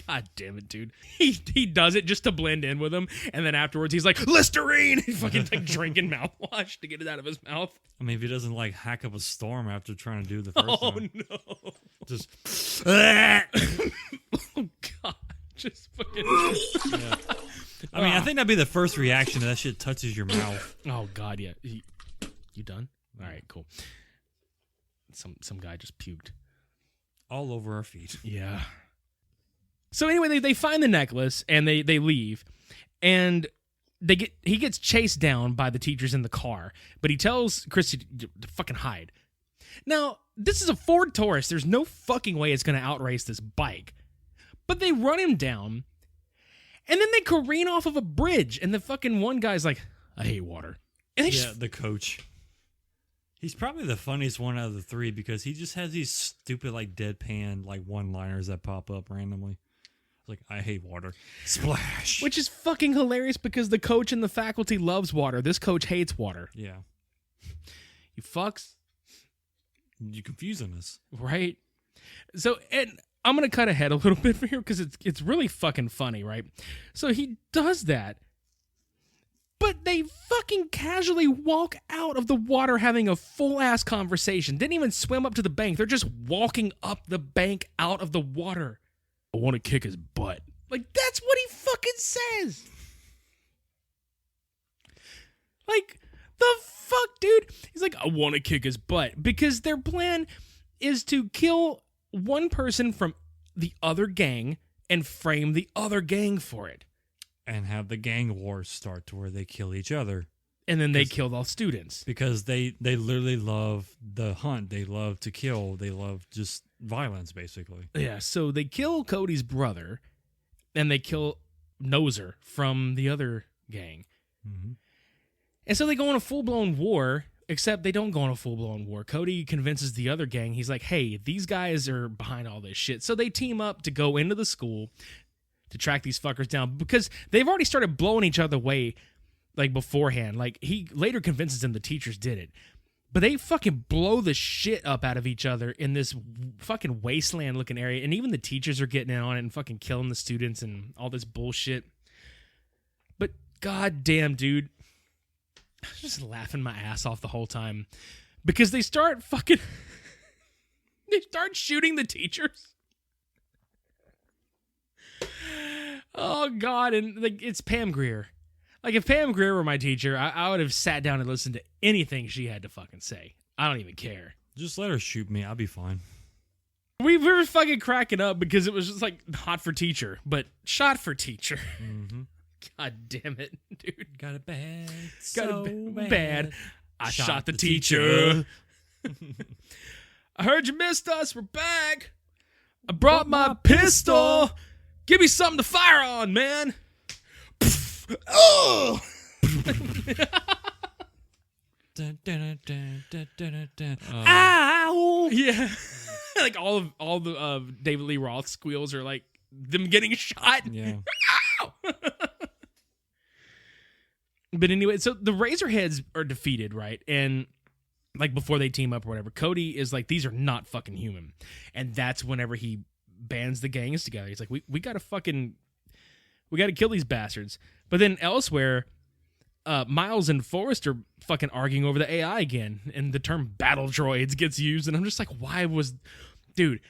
God damn it, dude. He does it just to blend in with him, and then afterwards he's like, Listerine! He's fucking like drinking mouthwash to get it out of his mouth. I mean, if he doesn't like hack up a storm after trying to do the first time. Oh, no. Just... Oh, God. Just fucking... Yeah. I mean, I think that'd be the first reaction if that shit touches your mouth. Oh, God, yeah. You done? All right, cool. Some guy just puked. All over our feet. Yeah. So anyway, they find the necklace and they leave, and he gets chased down by the teachers in the car, but he tells Christy to fucking hide. Now, this is a Ford Taurus. There's no fucking way it's going to outrace this bike. But they run him down, and then they careen off of a bridge, and the fucking one guy's like, I hate water. And they Yeah, the coach. He's probably the funniest one out of the three because he just has these stupid, like, deadpan, like, one-liners that pop up randomly. It's like, I hate water. Splash! Which is fucking hilarious because the coach and the faculty loves water. This coach hates water. Yeah. You fucks. You're confusing us. Right? So, and I'm going to cut ahead a little bit from here because it's really fucking funny, right? So he does that. But they fucking casually walk out of the water having a full-ass conversation. Didn't even swim up to the bank. They're just walking up the bank out of the water. I want to kick his butt. Like, that's what he fucking says. Like, the fuck, dude? He's like, I want to kick his butt. Because their plan is to kill one person from the other gang and frame the other gang for it. And have the gang wars start to where they kill each other. And then they killed all students. Because they literally love the hunt. They love to kill. They love just violence, basically. Yeah, so they kill Cody's brother, and they kill Noser from the other gang. Mm-hmm. And so they go on a full-blown war, except they don't go on a full-blown war. Cody convinces the other gang, he's like, hey, these guys are behind all this shit. So they team up to go into the school to track these fuckers down because they've already started blowing each other away like beforehand. Like he later convinces them the teachers did it. But they fucking blow the shit up out of each other in this fucking wasteland looking area. And even the teachers are getting in on it and fucking killing the students and all this bullshit. But goddamn, dude. I was just laughing my ass off the whole time. Because they start fucking... they start shooting the teachers. Oh, God. And like, it's Pam Grier. Like, if Pam Grier were my teacher, I would have sat down and listened to anything she had to fucking say. I don't even care. Just let her shoot me. I'll be fine. We were fucking cracking up because it was just like hot for teacher, but shot for teacher. Mm-hmm. God damn it, dude. Got it bad. Got so it bad. I shot the teacher. I heard you missed us. We're back. I brought my pistol. Give me something to fire on, man. Oh! Dun, dun, dun, dun, dun, dun. Ow! Yeah. Like all the David Lee Roth squeals are like them getting shot. Yeah. Ow! But anyway, so the Razorheads are defeated, right? And like before they team up or whatever, Cody is like, these are not fucking human. And that's whenever he bands the gangs together. He's like, we gotta kill these bastards. But then elsewhere, Miles and Forrest are fucking arguing over the AI again, and the term battle droids gets used, and I'm just like, dude,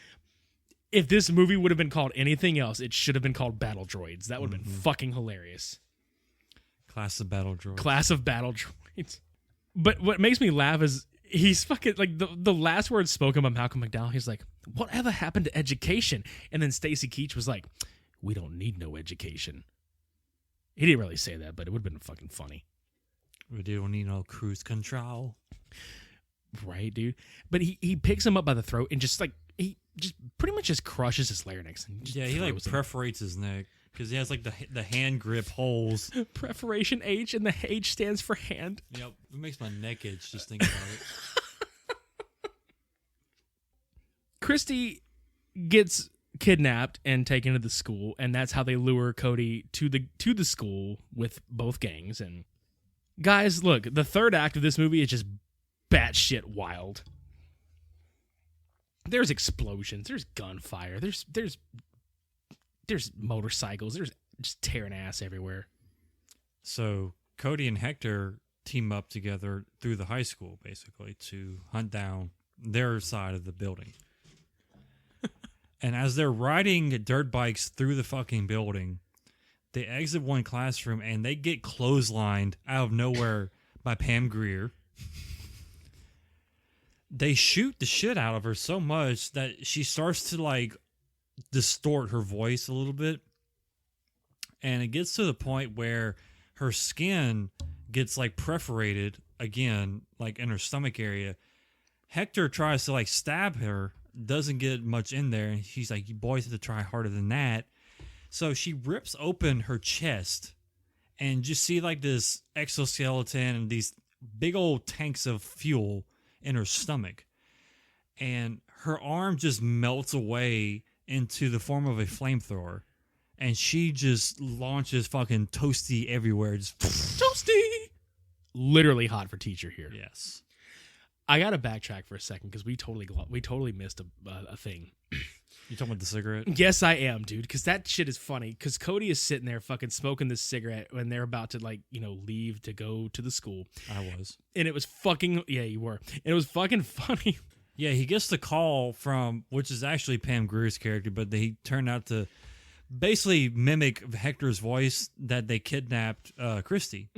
if this movie would have been called anything else, it should have been called Battle Droids. That would have been fucking hilarious. Class of battle droids. Class of battle droids. But what makes me laugh is he's fucking, like, the last words spoken by Malcolm McDowell, he's like, whatever happened to education? And then Stacy Keach was like, we don't need no education. He didn't really say that, but it would have been fucking funny. We don't need no cruise control. Right, dude? But he picks him up by the throat and just, like, he just pretty much just crushes his larynx. And just He like throws him. perforates his neck because he has like the hand grip holes. Perforation H, and the H stands for hand. Yep. It makes my neck itch just thinking about it. Christy gets kidnapped and taken to the school, and that's how they lure Cody to the school with both gangs. And guys, look, the third act of this movie is just batshit wild. There's explosions, there's gunfire, there's motorcycles, there's just tearing ass everywhere. So Cody and Hector team up together through the high school, basically, to hunt down their side of the building. And as they're riding dirt bikes through the fucking building, they exit one classroom and they get clotheslined out of nowhere by Pam Grier. They shoot the shit out of her so much that she starts to like distort her voice a little bit. And it gets to the point where her skin gets like perforated again, like in her stomach area. Hector tries to like stab her, doesn't get much in there, and she's like, you boys have to try harder than that. So she rips open her chest and just see like this exoskeleton and these big old tanks of fuel in her stomach. And her arm just melts away into the form of a flamethrower. And she just launches fucking toasty everywhere. Just Toasty! Literally hot for teacher here. Yes. I gotta backtrack for a second because we totally missed a thing. You talking about the cigarette? Yes, I am, dude, because that shit is funny. Because Cody is sitting there fucking smoking this cigarette when they're about to, like, you know, leave to go to the school. I was. And it was fucking, yeah, you were. And it was fucking funny. Yeah, he gets the call from, which is actually Pam Grier's character, but he turned out to basically mimic Hector's voice that they kidnapped Christy.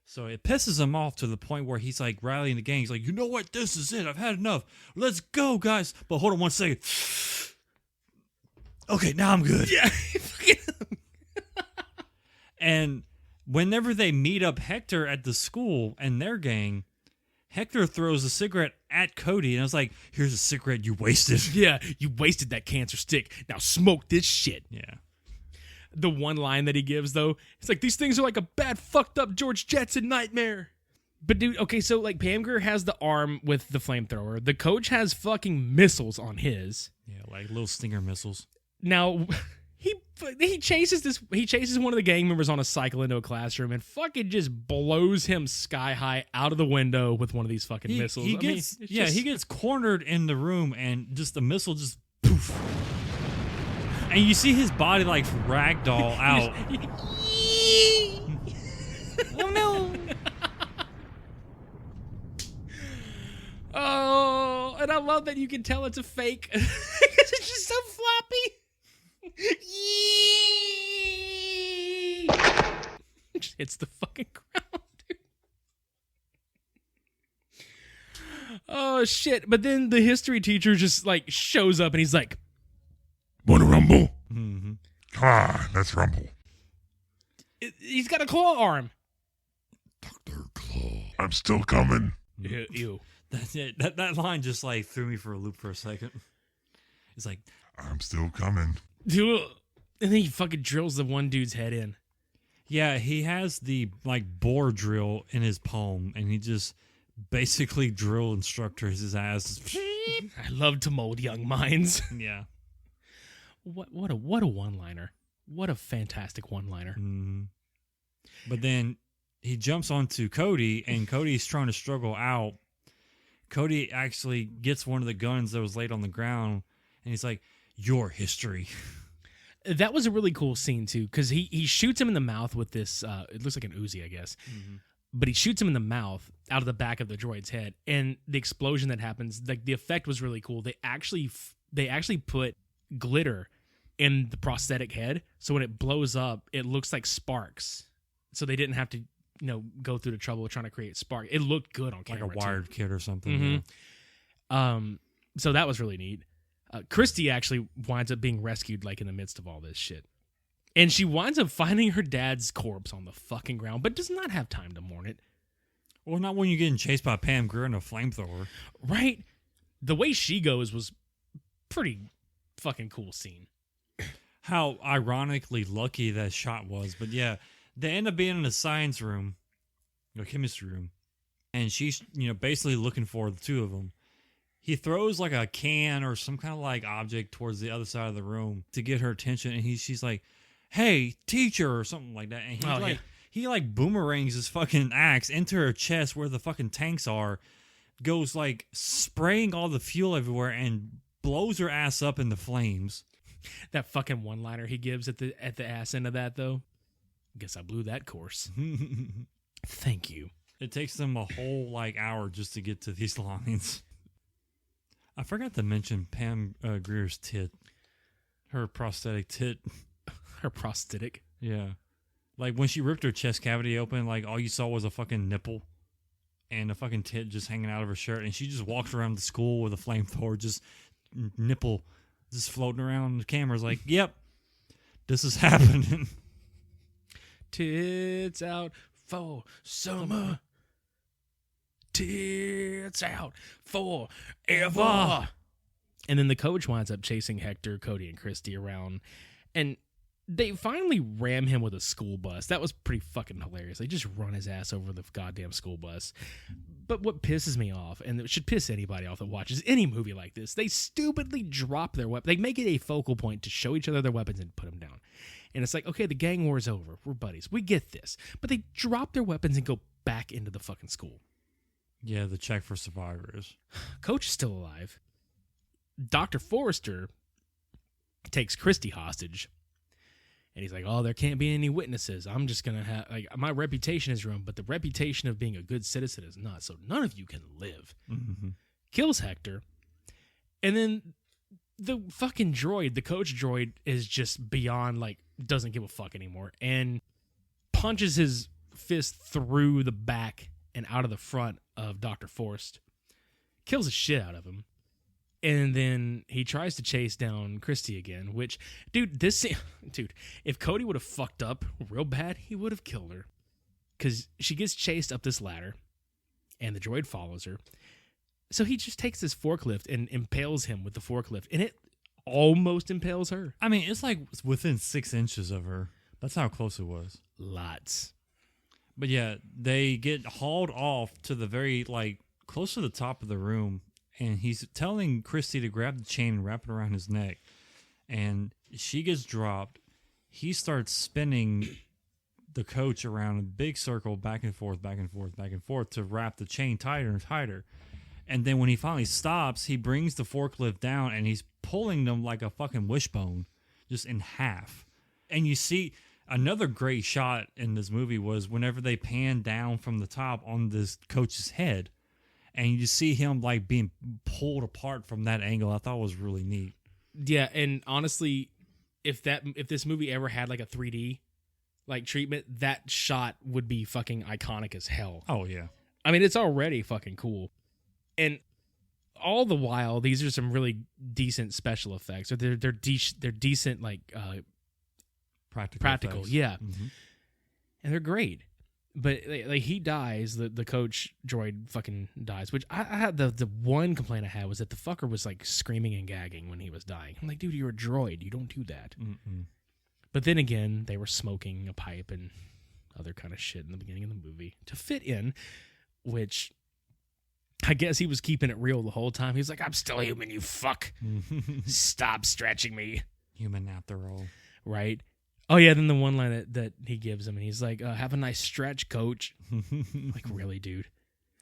So it pisses him off to the point where he's like rallying the gang. He's like, you know what? This is it. I've had enough. Let's go, guys. But hold on one second. Okay, now I'm good. Yeah. And whenever they meet up Hector at the school and their gang, Hector throws a cigarette at Cody. And I was like, here's a cigarette you wasted. Yeah, you wasted that cancer stick. Now smoke this shit. Yeah. The one line that he gives, though, it's like, these things are like a bad, fucked up George Jetson nightmare. But, dude, okay, so, like, Pam Grier has the arm with the flamethrower. The coach has fucking missiles on his. Yeah, like little Stinger missiles. Now, he chases one of the gang members on a cycle into a classroom and fucking just blows him sky high out of the window with one of these fucking missiles. He gets cornered in the room and just the missile just poof. And you see his body like ragdoll out. Oh no! Oh, and I love that you can tell it's a fake because it's just so floppy. Just hits the fucking ground, dude. Oh shit! But then the history teacher just like shows up and he's like, Want to rumble? Mm-hmm. Come on, let's rumble. He's got a claw arm. Dr. Claw. I'm still coming. Ew. That line just like threw me for a loop for a second. It's like, I'm still coming. Dude. And then he fucking drills the one dude's head in. yeah, he has the like bore drill in his palm, and he just basically drill instructors his ass. I love to mold young minds. Yeah. What a one-liner. What a fantastic one-liner. Mm-hmm. But then he jumps onto Cody, and Cody's trying to struggle out. Cody actually gets one of the guns that was laid on the ground, and he's like, "Your history." That was a really cool scene, too, because he shoots him in the mouth with this, it looks like an Uzi, I guess. Mm-hmm. But he shoots him in the mouth out of the back of the droid's head, and the explosion that happens, like the effect was really cool. They actually put glitter in the prosthetic head, so when it blows up, it looks like sparks. So they didn't have to, go through the trouble of trying to create spark. It looked good on camera, like a wired kit or something. Mm-hmm. Yeah. So that was really neat. Christy actually winds up being rescued like in the midst of all this shit. And she winds up finding her dad's corpse on the fucking ground, but does not have time to mourn it. Well, not when you're getting chased by Pam Grier in a flamethrower. Right? The way she goes was pretty fucking cool scene. How ironically lucky that shot was. But yeah, they end up being in a science room, a chemistry room. And she's, basically looking for the two of them. He throws like a can or some kind of like object towards the other side of the room to get her attention, and she's like, "Hey, teacher," or something like that. And he like boomerangs his fucking axe into her chest where the fucking tanks are, goes like spraying all the fuel everywhere, and blows her ass up in the flames. That fucking one-liner he gives at the ass end of that, though. Guess I blew that course. Thank you. It takes them a whole like hour just to get to these lines. I forgot to mention Pam Grier's tit. Her prosthetic tit. Her prosthetic. Yeah. Like when she ripped her chest cavity open, like all you saw was a fucking nipple and a fucking tit just hanging out of her shirt. And she just walked around the school with a flamethrower, just nipple just floating around. The camera's like, yep, this is happening. Tits out for summer. Tits out forever. And then the coach winds up chasing Hector, Cody, and Christy around. And they finally ram him with a school bus. That was pretty fucking hilarious. They just run his ass over the goddamn school bus. But what pisses me off, and it should piss anybody off that watches any movie like this, they stupidly drop their weapon. They make it a focal point to show each other their weapons and put them down. And it's like, okay, the gang war is over. We're buddies. We get this. But they drop their weapons and go back into the fucking school. Yeah, the check for survivors. Coach is still alive. Dr. Forrester takes Christy hostage. And he's like, oh, there can't be any witnesses. I'm just going to have, like, my reputation is ruined, but the reputation of being a good citizen is not. So none of you can live. Mm-hmm. Kills Hector. And then the fucking droid, the coach droid, is just beyond, like, doesn't give a fuck anymore. And punches his fist through the back and out of the front of Dr. Forrest. Kills the shit out of him. And then he tries to chase down Christy again, which, dude, if Cody would have fucked up real bad, he would have killed her. Because she gets chased up this ladder, and the droid follows her. So he just takes this forklift and impales him with the forklift, and it almost impales her. I mean, it's like within 6 inches of her. That's how close it was. Lots. But yeah, they get hauled off to the very, like, close to the top of the room. And he's telling Christy to grab the chain and wrap it around his neck. And she gets dropped. He starts spinning the coach around a big circle, back and forth, back and forth, back and forth, to wrap the chain tighter and tighter. And then when he finally stops, he brings the forklift down, and he's pulling them like a fucking wishbone, just in half. And you see, another great shot in this movie was whenever they pan down from the top on this coach's head. And you see him like being pulled apart from that angle. I thought it was really neat. Yeah, and honestly, if this movie ever had like a 3D like treatment, that shot would be fucking iconic as hell. Oh yeah. I mean, it's already fucking cool. And all the while, these are some really decent special effects. Or they're decent like practical. Effects. Yeah. Mm-hmm. And they're great. But like he dies, the coach droid fucking dies. Which I had the one complaint I had was that the fucker was like screaming and gagging when he was dying. I'm like, dude, you're a droid. You don't do that. Mm-mm. But then again, they were smoking a pipe and other kind of shit in the beginning of the movie to fit in, which I guess he was keeping it real the whole time. He was like, I'm still human, you fuck. Stop stretching me. Human after all. Right? Oh, yeah, then the one line that he gives him, and he's like, have a nice stretch, coach. Like, really, dude?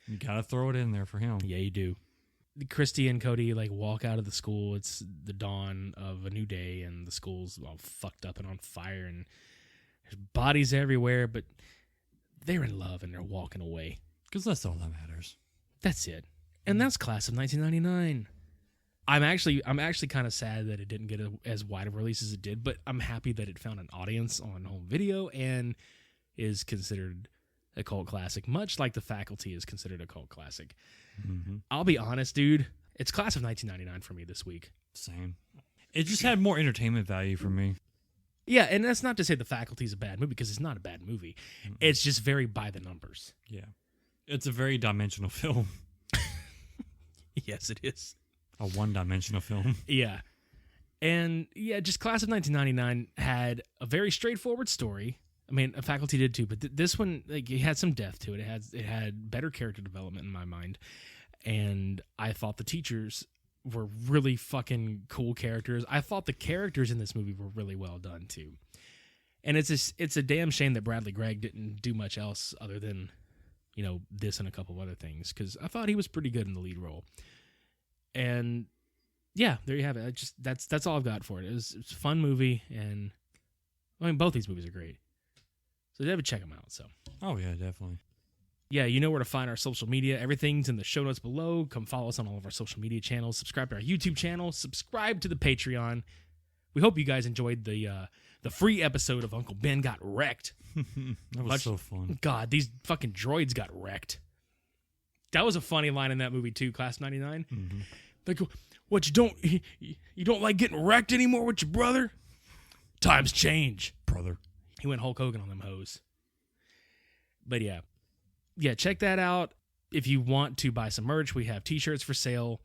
You gotta throw it in there for him. Yeah, you do. Christy and Cody, like, walk out of the school. It's the dawn of a new day, and the school's all fucked up and on fire, and there's bodies everywhere, but they're in love, and they're walking away. Because that's all that matters. That's it. And that's Class of 1999. I'm actually kind of sad that it didn't get as wide a release as it did, but I'm happy that it found an audience on home video and is considered a cult classic, much like The Faculty is considered a cult classic. Mm-hmm. I'll be honest, dude. It's Class of 1999 for me this week. Same. It just had more entertainment value for me. Yeah, and that's not to say The Faculty is a bad movie, because it's not a bad movie. Mm-mm. It's just very by the numbers. Yeah. It's a very dimensional film. Yes, it is. A one-dimensional film. Yeah. And, yeah, just Class of 1999 had a very straightforward story. I mean, A Faculty did too, but this one, like, it had some depth to it. It had better character development in my mind. And I thought the teachers were really fucking cool characters. I thought the characters in this movie were really well done too. And it's a damn shame that Bradley Gregg didn't do much else other than, you know, this and a couple of other things, because I thought he was pretty good in the lead role. And yeah, there you have it. That's all I've got for it. It's a fun movie, and I mean, both these movies are great. So definitely check them out. So. Oh yeah, definitely. Yeah, you know where to find our social media. Everything's in the show notes below. Come follow us on all of our social media channels. Subscribe to our YouTube channel. Subscribe to the Patreon. We hope you guys enjoyed the free episode of Uncle Ben Got Wrecked. That was so fun. God, these fucking droids got wrecked. That was a funny line in that movie too, Class 99. Mm-hmm. Like, what, you don't like getting wrecked anymore with your brother? Times change, Brother. He went Hulk Hogan on them hoes. But yeah, check that out. If you want to buy some merch, we have t-shirts for sale.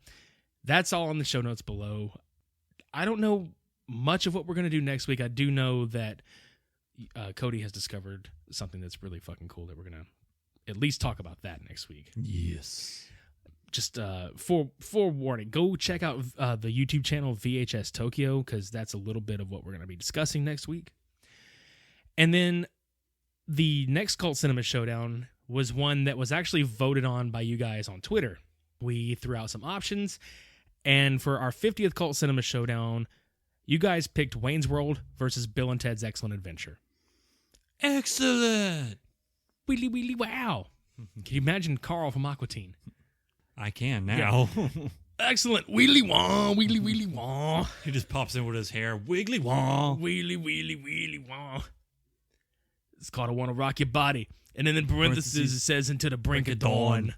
That's all in the show notes below. I don't know much of what we're going to do next week. I do know that Cody has discovered something that's really fucking cool that we're going to at least talk about that next week. Yes. Just forewarning, go check out the YouTube channel VHS Tokyo, because that's a little bit of what we're going to be discussing next week. And then the next Cult Cinema Showdown was one that was actually voted on by you guys on Twitter. We threw out some options, and for our 50th Cult Cinema Showdown, you guys picked Wayne's World versus Bill and Ted's Excellent Adventure. Excellent. Wheelie wheelie wow. Can you imagine Carl from Aqua Teen? I can now. Yeah. Excellent. Wheelie wah, wheelie wheelie wah. He just pops in with his hair. Wiggly wah. Wheelie wheelie wheelie wah. It's called I Want to Rock Your Body. And then in parentheses it says into the brink of dawn.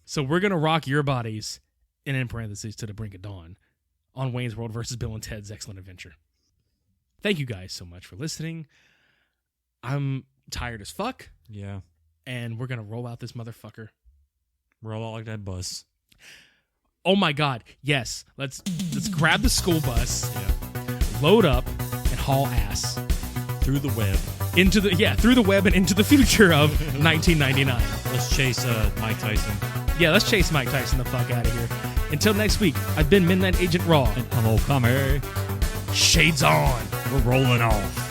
So we're going to rock your bodies, and in parentheses to the brink of dawn, on Wayne's World versus Bill and Ted's Excellent Adventure. Thank you guys so much for listening. I'm tired as fuck. Yeah. And we're going to roll out this motherfucker. Roll out like that bus. Oh my God. Yes. Let's grab the school bus, load up, and haul ass. Through the web. Through the web and into the future of 1999. Let's chase Mike Tyson. Yeah, let's chase Mike Tyson the fuck out of here. Until next week, I've been Midnight Agent Raw. And I'm Okami. Shades on. We're rolling off.